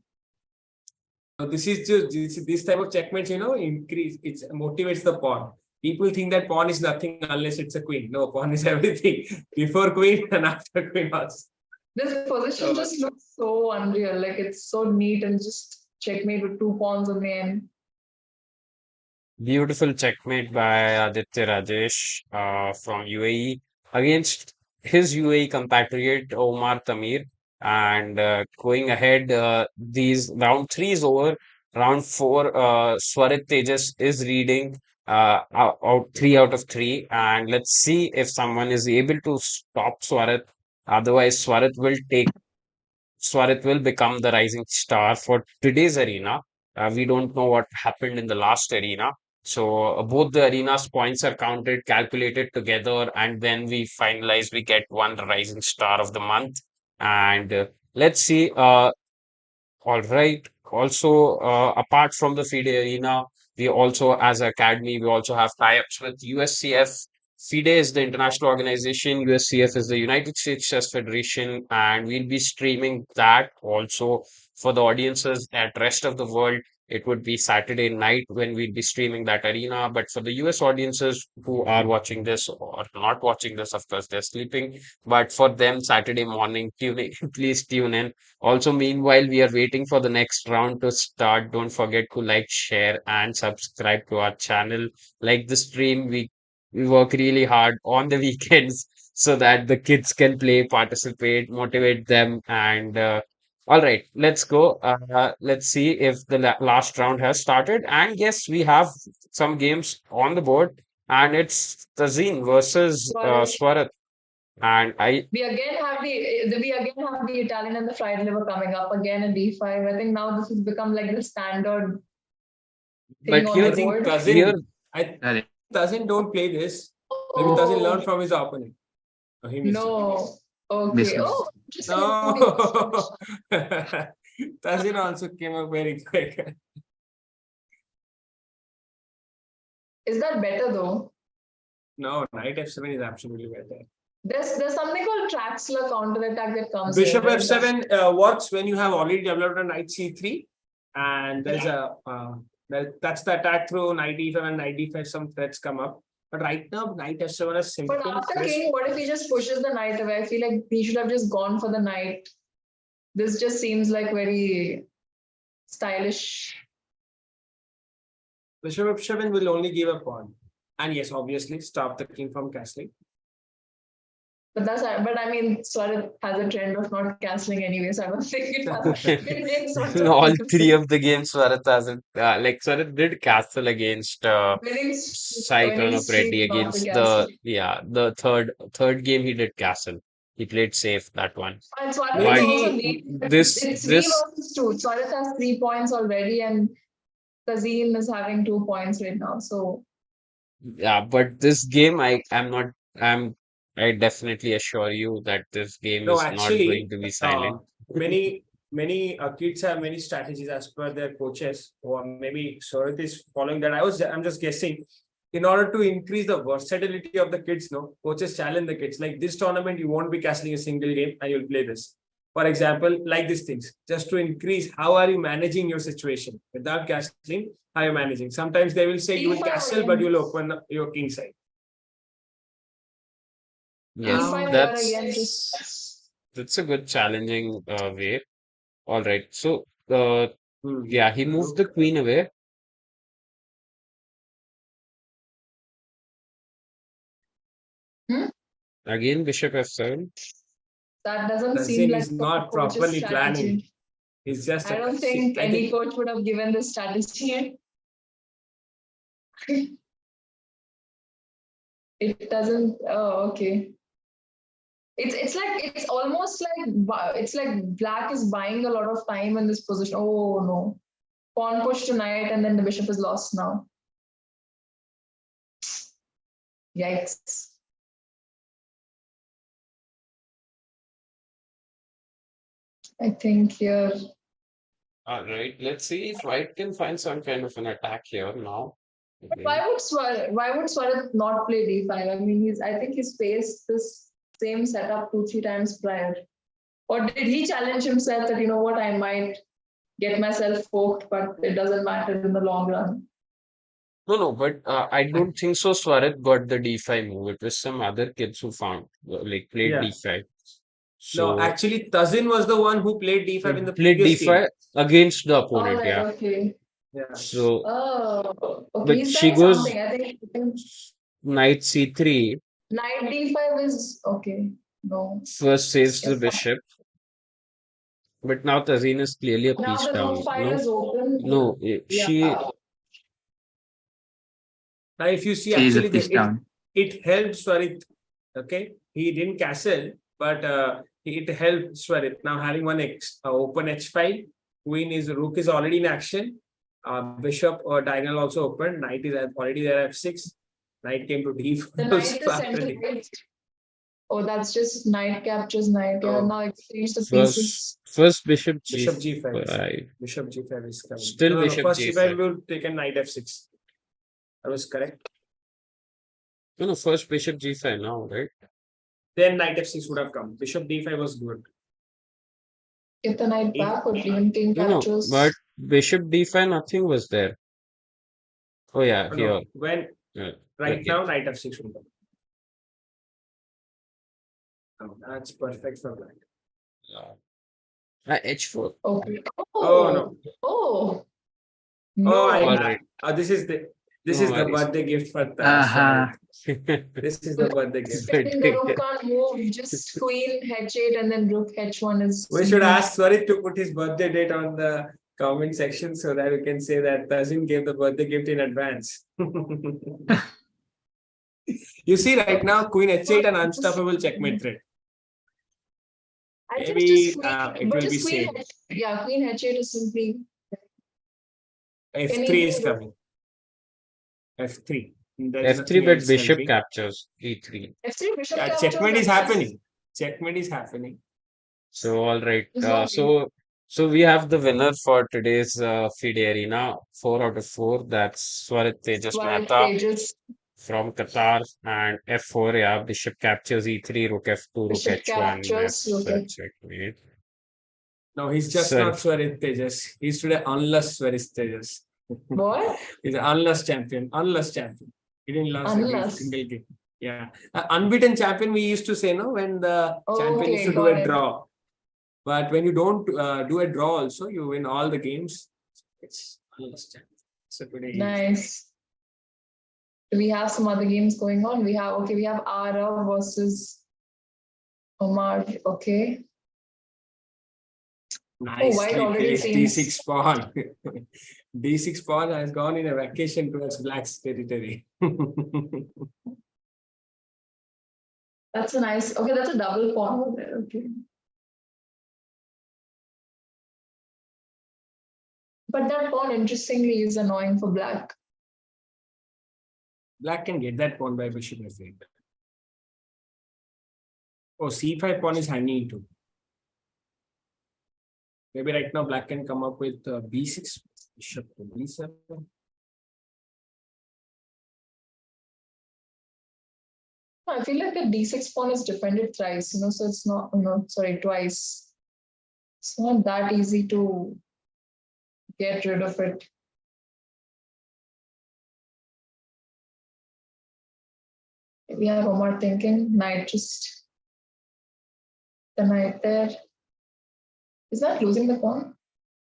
So this is just this type of checkmates, increase it motivates the pawn. People think that pawn is nothing unless it's a queen. No, pawn is everything. Before queen and after queen also. This position just looks so unreal. Like it's so neat and just checkmate with two pawns on the end. Beautiful checkmate by Aditya Rajesh from UAE against his UAE compatriot Omar Tamir. And going ahead, these round three is over. Round four, Swarit Tejas is reading out three out of three. And let's see if someone is able to stop Swarit. Otherwise, Swarit will become the rising star for today's arena. We don't know what happened in the last arena. So both the arena's points are counted, calculated together, and then we finalize. We get one rising star of the month. And let's see. All right. Also, apart from the FIDE arena, we also, as an academy, we also have tie-ups with USCF. FIDE is the international organization, USCF is the United States Chess Federation, and we'll be streaming that also for the audiences at rest of the world. It would be Saturday night when we'll be streaming that arena. But for the US audiences who are watching this or not watching this, of course, they're sleeping. But for them, Saturday morning, tune in, please tune in. Also, meanwhile, we are waiting for the next round to start. Don't forget to like, share, and subscribe to our channel. Like the stream, we work really hard on the weekends so that the kids can play, participate, motivate them. And all right, let's go. Let's see if the last round has started. And yes, we have some games on the board, and it's Tazeen versus Swarit. Swarat. And We again have the Italian and the fried liver coming up again in D5. I think now this has become like the standard thing but on here, I the think board. here Tazin don't play this. Maybe Tazin learned from his opponent. Oh, he missed it. No. Okay. Business. Oh, interesting. No. Tazin also came up very quick. Is that better though? No, knight f7 is absolutely better. There's something called Traxler counterattack that comes. Bishop here, right? f7 works when you have already developed a knight c3, and there's that's the attack through knight e5 and knight d5. Some threats come up, but right now knight f7 is simple. But after king, what if he just pushes the knight away? I feel like he should have just gone for the knight. This just seems like very stylish. Bishop f7 will only give a pawn, and yes, obviously stop the king from castling. But I mean, Swarit has a trend of not cancelling anyway, so I don't think it has. all three of the games Swarat hasn't like Swarat did castle against Sai Winning Reddy streak, not the against castle. the third game he did castle. He played safe that one. And Swarit But is also Maybe leading. this It's this 3 versus 2. Swarit has 3 points already, and Tazeen is having 2 points right now. So yeah, but this game I definitely assure you that this game no, is not going actually, to be uh, silent. many kids have many strategies as per their coaches, or maybe Surat is following that. I'm just guessing. In order to increase the versatility of the kids, no coaches challenge the kids. Like this tournament, you won't be castling a single game, and you'll play this. For example, like these things, just to increase, how are you managing your situation without castling? How are you managing? Sometimes they will say you will D5 castle, but again. you'll open up your king side. Yes, D5 here again. that's a good challenging way. All right. So yeah, he moved the Rook. queen away. Hmm? Again, bishop f7. That doesn't seem Tazin like is a not coach's properly planning. strategy. He's just I a don't think I any think coach would have given this strategy. It doesn't. Oh, okay. It's almost like it's like black is buying a lot of time in this position. Oh no. Pawn push to knight, and then the bishop is lost now. Yikes. I think here. All right. Let's see if White can find some kind of an attack here now. But Okay. why would Swarat not play d5? I mean, I think he's faced this same setup 2-3 times prior. Or did he challenge himself that, you know what, I might get myself poked, but it doesn't matter in the long run? No, but I don't think so. Swarat got the d5 move. It was some other kids who found like played yeah. d5. No, So actually, Tazin was the one who played d5 in the played previous game. d5 against the All opponent. right, Yeah. okay. Yeah. So, Oh, okay. but He's she trying goes something. I think knight c3. knight d5 is okay. No. First saves the Yes. bishop. But now Tazeen is clearly a Now piece the rook down. fight No, is open. no, Yeah. she Now, if you see, She is a actually, piece down. it helped Swarit. Okay, he didn't castle, but it helped Swarit. Now having one open h5, queen is rook is already in action. Bishop or diagonal also open. Knight is already there f6. Knight came to d4. The knight is centralized. Oh, that's just knight captures knight. Yeah, now exchange the pieces. first bishop Bishop g5. g5. Bishop g5 is coming. Still No, bishop first g5 g5. will take a knight f6. That was correct. No, first bishop g5 now, right? Then knight f6 would have come. Bishop d5 was good. Get the knight back or even king No, but captures. bishop d5, nothing was there. Oh yeah, Oh, here. no, when right Okay. now knight f6 will come. Oh, that's perfect for black. h4. Okay. Oh no. Oh. Oh, All No. right. this is the No worries. birthday gift for Uh-huh. This is the birthday gift. The rook can't move, just queen h8 and then rook h1 is. We should ask Swarit to put his birthday date on the comment section so that we can say that Tazin gave the birthday gift in advance. You see right now, queen h8 and unstoppable checkmate threat. I think Maybe just it will be queen safe. yeah, queen h8 is simply. F3 is coming. F3. There is f3, nothing but else bishop helping. captures e3. f3 bishop Yeah, captures. checkmate is happening. Checkmate is happening. So all right. Sorry. So we have the winner for today's FIDE Arena. 4 out of 4. That's Swarit Tejas Swarit Mehta Tejas, from Qatar, and f4. Yeah, bishop captures e3, rook f2, rook bishop h1. captures. That's Okay. checkmate. No, he's just Sir, not Swarit Tejas. He's today unless Swarit Tejas. What? He's an unless champion. Unless champion. He didn't lose a Unless. single game. Yeah. Unbeaten champion, we used to say, no, when the champion used to do got a it. draw. But when you don't do a draw also, you win all the games. It's unless champion. So today Nice. Do we have some other games going on? We have Ara versus Omar. Okay. White nicely already placed seems. d6 pawn. D6 pawn has gone in a vacation towards black's territory. That's a nice. Okay, that's a double pawn over there. Okay. But that pawn, interestingly, is annoying for black. Black can get that pawn by bishop f8. Oh, c5 pawn is hanging too. Maybe right now black can come up with b6, bishop to b7. I feel like the d6 pawn is defended thrice, so it's not, sorry, twice. It's not that easy to get rid of it. We have Omar thinking, knight just the knight there. Is that losing the pawn?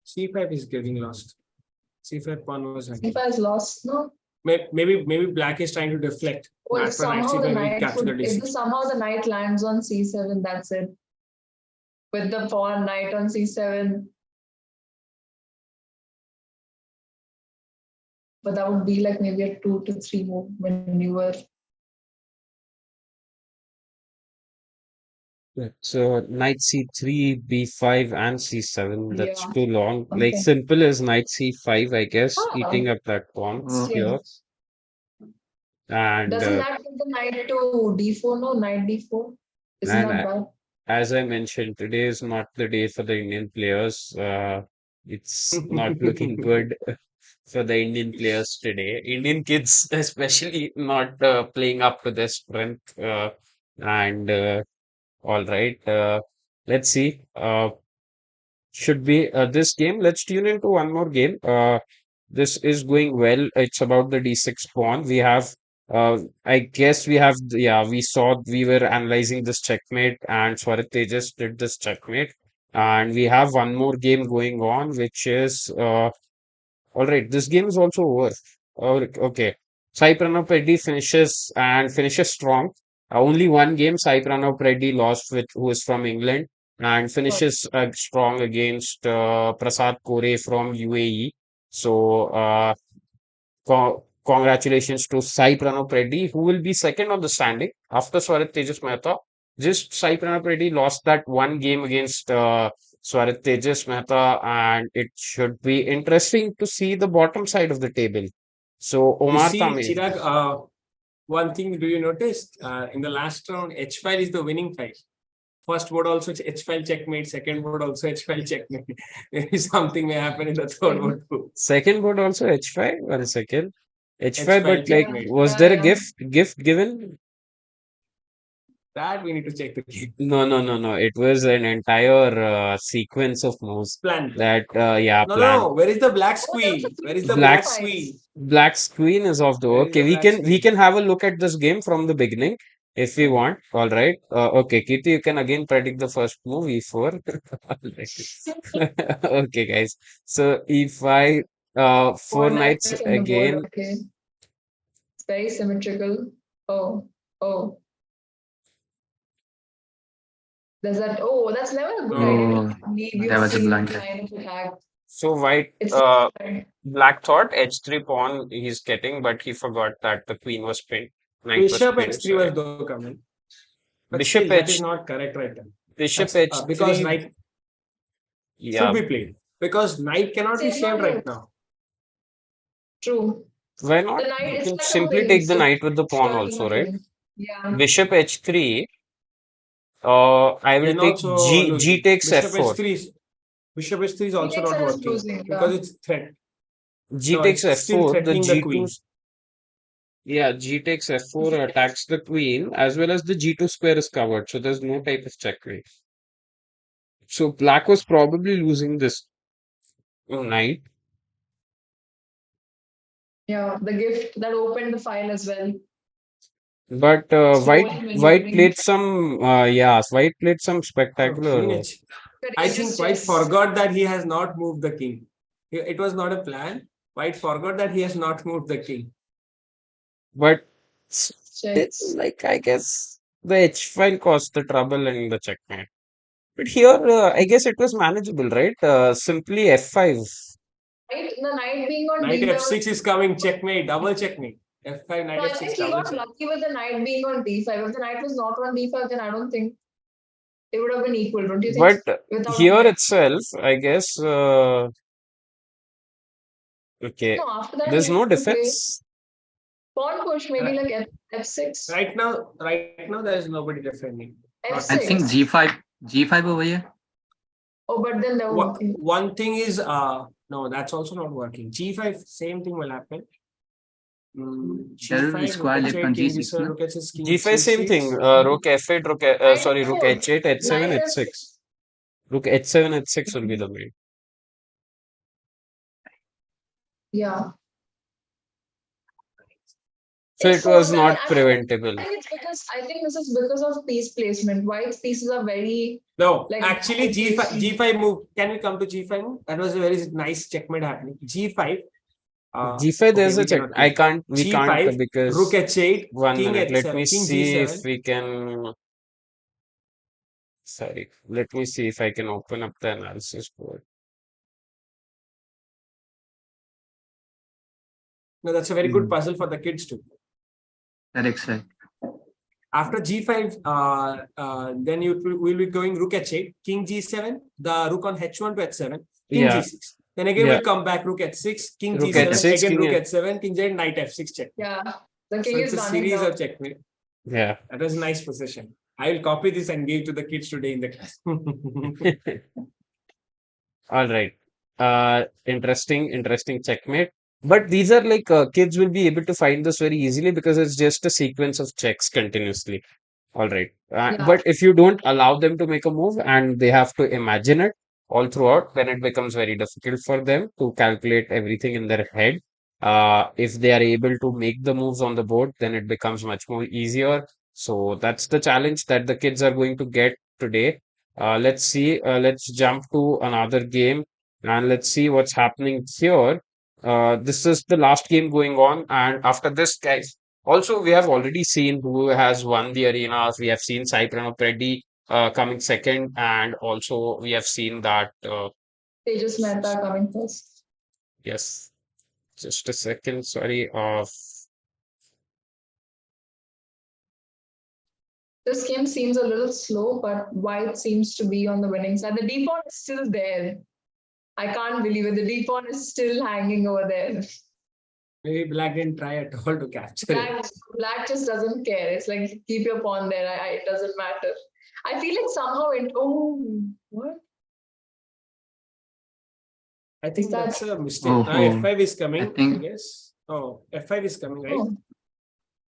c5 is getting lost. c5 pawn was hanging. C5 is lost, no? Maybe black is trying to deflect. Well, After knight somehow the c5, we knight capture the if d6. somehow the knight lands on c7, that's it. With the pawn knight on c7. But that would be like maybe a 2 to 3 move maneuver. So knight c3, b5, and c7. That's Yeah. too long. Like Okay. simple as knight c5, I guess, Ah, eating up that pawn here. And doesn't that put the knight to d4? No, knight d4. Isn't that bad? as I mentioned, today is not the day for the Indian players. It's not looking good for the Indian players today. Indian kids, especially, not playing up to their strength. And all right, let's see. Should be this game. Let's tune into one more game. This is going well. It's about the d6 pawn. We have, I guess we have, yeah, we were analyzing this checkmate, and Swarit Tejas did this checkmate. And we have one more game going on, which is, all right, this game is also over. Okay. Sai Pranab Reddy finishes strong. Only one game Sai Pranab Reddy lost with who is from England and finishes strong against Prasad Kore from UAE. So congratulations to Sai Pranab Reddy, who will be second on the standing after Swarit Tejas Mehta. Just Sai Pranab Reddy lost that one game against Swarit Tejas Mehta, and it should be interesting to see the bottom side of the table. So You Omar see, Tamim, Chirag, one thing do you notice? In the last round, h5 is the winning file. First board also h5 checkmate, second board also h5 checkmate. Maybe something may happen in the third board too. second board also h5. 1 second, h5. h5 But like, checkmate. was there a gift given? That we need to check the game. No. It was an entire sequence of moves Plan. that, yeah, No, planned. no. Where is the black queen? Where is the Black black queen? Black's queen is off the Where is okay. the We black can queen? have a look at this game from the beginning if we Okay. want. All right. Okay, Kirti, you can again predict the first move e4. Okay, guys. So e5, four knights in the board. again. Okay. It's very symmetrical. Oh. There's that. Oh, that's never a good idea. Leave That your was a king blunder. line of attack. So white, It's black thought h3 pawn he's getting, but he forgot that the queen was pinned. Knight was Bishop pinned. h3 was though coming. But Bishop still, that is h not correct right now. Bishop That's, because h3. knight Yeah. should be played. Because knight cannot be saved right now. True. Why not? The knight You is can like a simply wing, take the so knight with the pawn sure also, cannot right? win. Yeah. Bishop h3. I will Then take also G losing. takes Bishop f4. h3 is Bishop h3 is also takes not and is working losing, because yeah. it's threat. G No, takes it's still f4. The threatening the G2. queen. Yeah, G takes f4 attacks the queen as well as the G2 square is covered. So there's no type of checkmate. So black was probably losing this knight. Yeah, the gift that opened the file as well. But Slowly white maneuvering. played some white played some Oh, spectacular. queen h. I think White forgot that he has not moved the king. It was not a plan. White forgot that he has not moved the king. But it's like, I guess the h file caused the trouble in the checkmate. But here, I guess it was manageable, right? Simply f5. Right, the knight being on Knight d7. f6 is coming. Checkmate. Double checkmate. F5, knight So I F6, think he double got check. lucky with the knight being on d5. If the knight was not on d5, then I don't think it would have been equal, don't you think? But Without a here knight. itself, I guess, okay, No, after that there's he no had to play defense. pawn push, maybe Right, like f6, right now, there is nobody defending. Not I think f6. G5 over here. Oh, but then there was One thing is, no, that's also not working. G5, same thing will happen. There will be G5, square rook left h8, on king G6, d7, no? rook h6, king G5, same thing. g6. Rook F8, knight sorry, rook f4, H8, H7, knight H6. Rook H7, H6 will be the main. yeah. So Takes it so long. was not preventable. I think this is because of piece placement. White's pieces are very No, like actually, G5, placed. G5 move. Can we come to G5 move? That was a very nice checkmate happening. G5. G5, Okay, there's a we check. cannot play. We can't G5, rook because h8, one king minute. Let me h7, king see if g7. we can. Sorry, let me see if I can open up the analysis board. No, that's a very good puzzle for the kids too. Correct, sir. After G5, then you will be going rook h8, king g7, the rook on h1 to h7, king Yeah, g6. Then again yeah. we'll come back rook h6, king Rook g7, H6, again king. rook h7, king z, knight f6 check. Yeah, the So king it's is a running series down. of checkmate. Yeah. That was a nice position. I will copy this and give to the kids today in the class. All right. Interesting checkmate. But these are like kids will be able to find this very easily because it's just a sequence of checks continuously. All right. Yeah, But if you don't allow them to make a move and they have to imagine it all throughout, then it becomes very difficult for them to calculate everything in their head. If they are able to make the moves on the board, then it becomes much more easier. So that's the challenge that the kids are going to get today. Let's see. Let's jump to another game and let's see what's happening here. This is the last game going on, and after this, guys. Also, we have already seen who has won the arenas. We have seen Sai Pranab Reddy coming second, and also we have seen that. Tejas Mehta coming first. Yes, just a second. Sorry. This game seems a little slow, but White seems to be on the winning side. The D pawn is still there. I can't believe it. The D pawn is still hanging over there. Maybe black didn't try at all to capture it. Black just doesn't care. It's like keep your pawn there. It doesn't matter. I feel like somehow what? I think Is that- that's a mistake. Oh, F5 is coming, I think- guess. Oh, F5 is coming, right? Oh.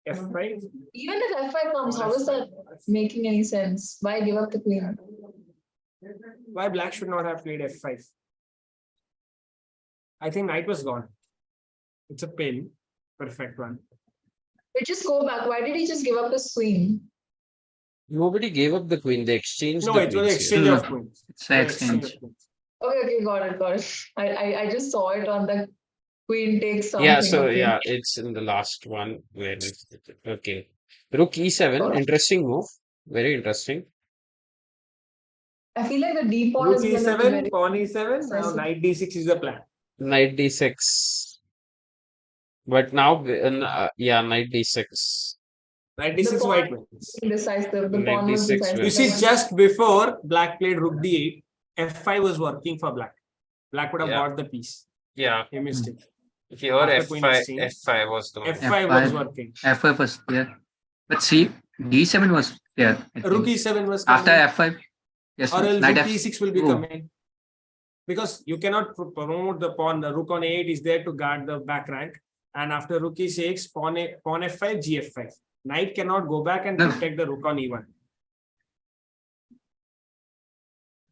F5. Even if F5 comes, how is that making any sense? Why give up the queen? Why black should not have played F5? I think knight was gone. It's a pin. Perfect one. But just go back. Why did he just give up his queen? Nobody gave up the queen. They exchanged No, the it was an queens exchange here. of queens. It's an exchange. of queens. Okay, got it. I just saw it on the queen takes something. Yeah, so okay. yeah, it's in the last one. Where is it? Okay. Rook E7, Oh. interesting move. Very interesting. I feel like the D pawn Rook is going to be E7, very pawn E7. Now decisive. knight D6 is the plan. Knight D6. But now, yeah, Knight D6. Knight The D6 pawn white wins. decisive. The Knight pawn was D6 decisive. You see, just before black played Rook D8, F5 was working for black. Black would have Yeah. got the piece. Yeah, He missed it. here After queen F5, exchange. F5 was the move. F5 F5. was working. F5 was there. But see, D7 was there. I Rook think. E7 was After coming. F5. Yes, Or else knight Rook F. E6 will be Oh. coming. Because you cannot promote the pawn. The Rook on A8 is there to guard the back rank. And after Rook E6, pawn F5, Gf5. Knight cannot go back and No. protect the Rook on E1.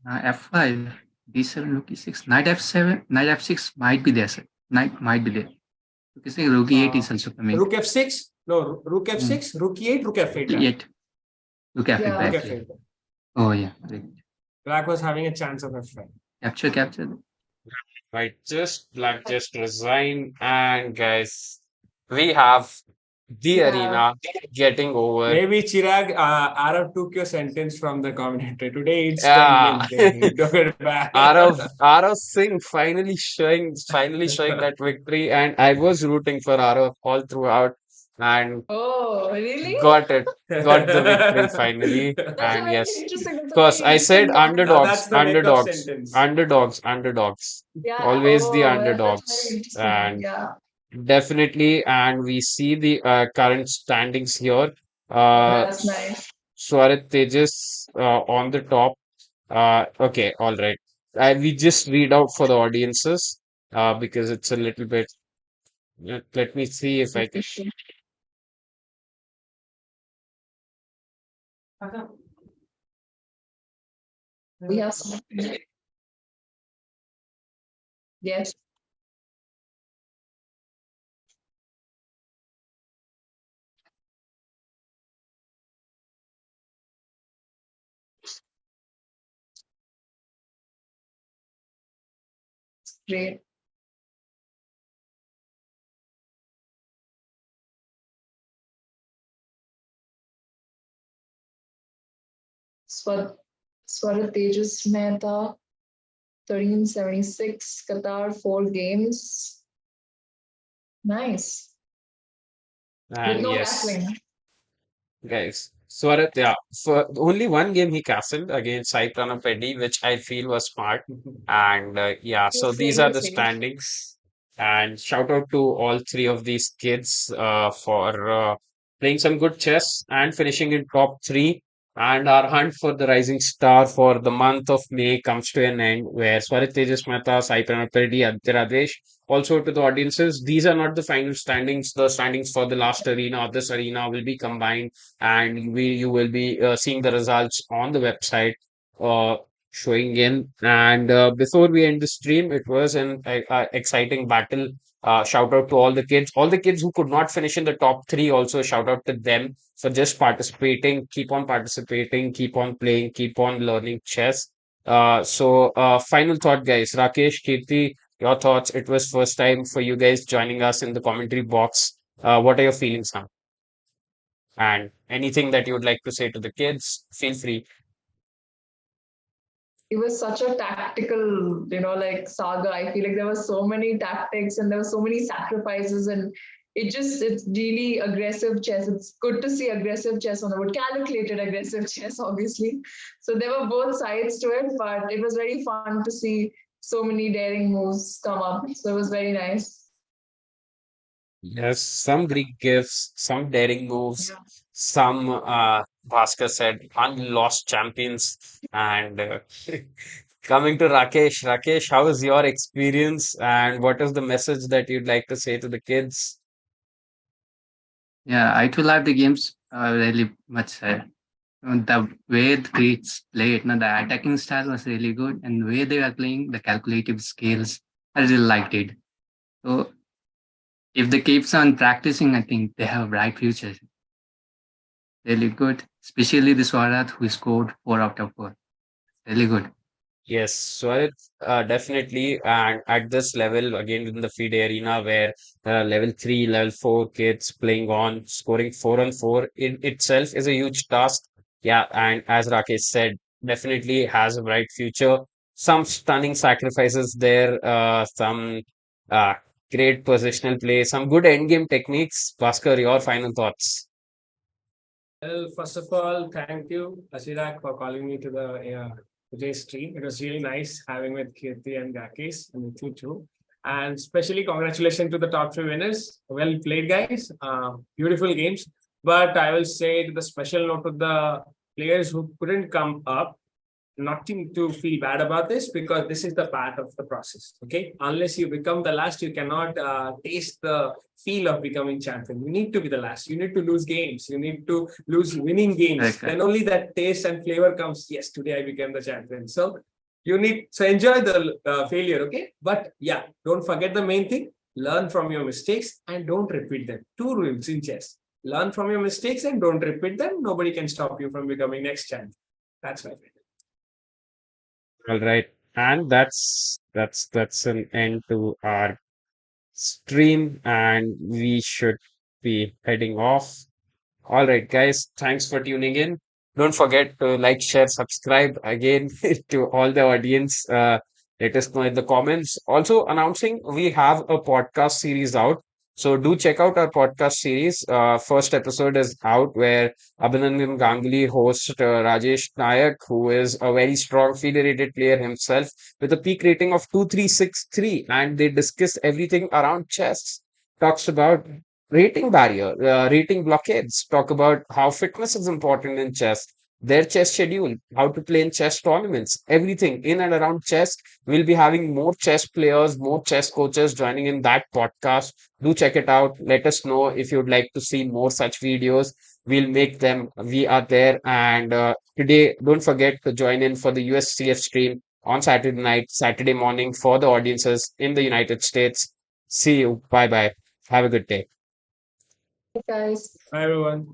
F5, D7, Rook E6, Knight F7, Knight F6 might be there, sir. Knight might be there. Because Rook E8 is also coming. Rook F6? No, Rook F6, Rook E8, Rook F8. E8. Rook F8 Yeah. back Rook here. F8. Oh, yeah. Right. Black was having a chance of F5. Capture. Black just resigned, and guys, we have the Yeah. arena getting over. Maybe Chirag, Arab took your sentence from the commentator. Today it's Yeah. the win. He took it back. Arav Singh finally showing that victory, and I was rooting for Arav all throughout. and Oh, really? got it, got the victory finally. That's a And very yes, interesting. That's a because very I said interesting Now comment. that's underdogs, the wake up underdogs, sentence. underdogs, underdogs, Yeah. always the Oh, that's very underdogs. interesting. And Yeah. definitely, and we see the current standings here. Uh, That's nice. Swarit Tejas on the top. Okay, all right. We just read out for the audiences because it's a little bit. Let me see if I can. We have some. Yes, great. Swar Swarat Tejas Mehta, 1376, Qatar, 4 games. Nice. With And no yes, castling. guys. Swarat, yeah, for only one game he castled against Sai Pranapedi, which I feel was smart. And yeah, He so was these playing are it the safe. standings. And shout out to all three of these kids for playing some good chess and finishing in top three. And our hunt for the rising star for the month of May comes to an end, where Swarit Tejas Mehta, Sai Pranapedi, Aditya Radesh. Also to the audiences, these are not the final standings. The standings for the last arena or this arena will be combined, and you will be seeing the results on the website. Uh, Showing in. And before we end the stream, it was an exciting battle. Shout out to all the kids who could not finish in the top three. Also, shout out to them for just participating. Keep on participating, keep on playing, keep on learning chess. Final thought, guys. Rakesh, Kirti, your thoughts. It was first time for you guys joining us in the commentary box. What are your feelings now? And anything that you would like to say to the kids, feel free. It was such a tactical, like saga. I feel like there were so many tactics and there were so many sacrifices, and it's really aggressive chess. It's good to see aggressive chess on the board, calculated aggressive chess, obviously. So there were both sides to it, but it was very fun to see so many daring moves come up. So it was very nice. Yes, some Greek gifts, some daring moves, Yeah. some Bhaskar said unlost champions. And coming to Rakesh, Rakesh, how was your experience and what is the message that you'd like to say to the kids? Yeah, I too like the games really much. The way the Greeks played, no, the attacking style was really good, and the way they were playing the calculative skills, I really liked it. So if they keeps on practicing, I think they have a bright future. Really good, especially the Swarat who scored 4 out of 4. Really good. Yes, so definitely. And at this level, again in the FIDE arena, where level three, level four kids playing on, scoring 4 on 4 in itself is a huge task. Yeah, and as Rakesh said, definitely has a bright future. Some stunning sacrifices there, some uh, great positional play, some good endgame techniques. Bhaskar, your final thoughts. Well, first of all, thank you, Asirak, for calling me to the today's stream. It was really nice having with Kirti and Rakesh and with you too. And especially congratulations to the top three winners. Well played, guys. Beautiful games. But I will say to the special note of the players who couldn't come up, nothing to feel bad about this because this is the part of the process. Okay, unless you become the last, you cannot taste the feel of becoming champion. You need to be the last. You need to lose games. You need to lose winning games. Correct. Then only that taste and flavor comes. Yes, today I became the champion. So you need so enjoy the failure. Okay, but yeah, don't forget the main thing. Learn from your mistakes and don't repeat them. Two rules in chess: learn from your mistakes and don't repeat them. Nobody can stop you from becoming next champion. That's my favorite. All right, and that's an end to our stream, and we should be heading off. All right, guys, thanks for tuning in. Don't forget to like, share, subscribe again to all the audience. Let us know in the comments. Also, announcing we have a podcast series out. So do check out our podcast series. First episode is out where Abhinandan Ganguly hosts Rajesh Nayak, who is a very strong FIDE rated player himself with a peak rating of 2363, and they discuss everything around chess. Talks about rating barrier, rating blockades, talk about how fitness is important in chess, their chess schedule, how to play in chess tournaments, everything in and around chess. We'll be having more chess players, more chess coaches joining in that podcast. Do check it out. Let us know if you'd like to see more such videos. We'll make them. We are there. And today, don't forget to join in for the USCF stream on Saturday night, Saturday morning for the audiences in the United States. See you. Bye bye. Have a good day. Guys. Hi everyone.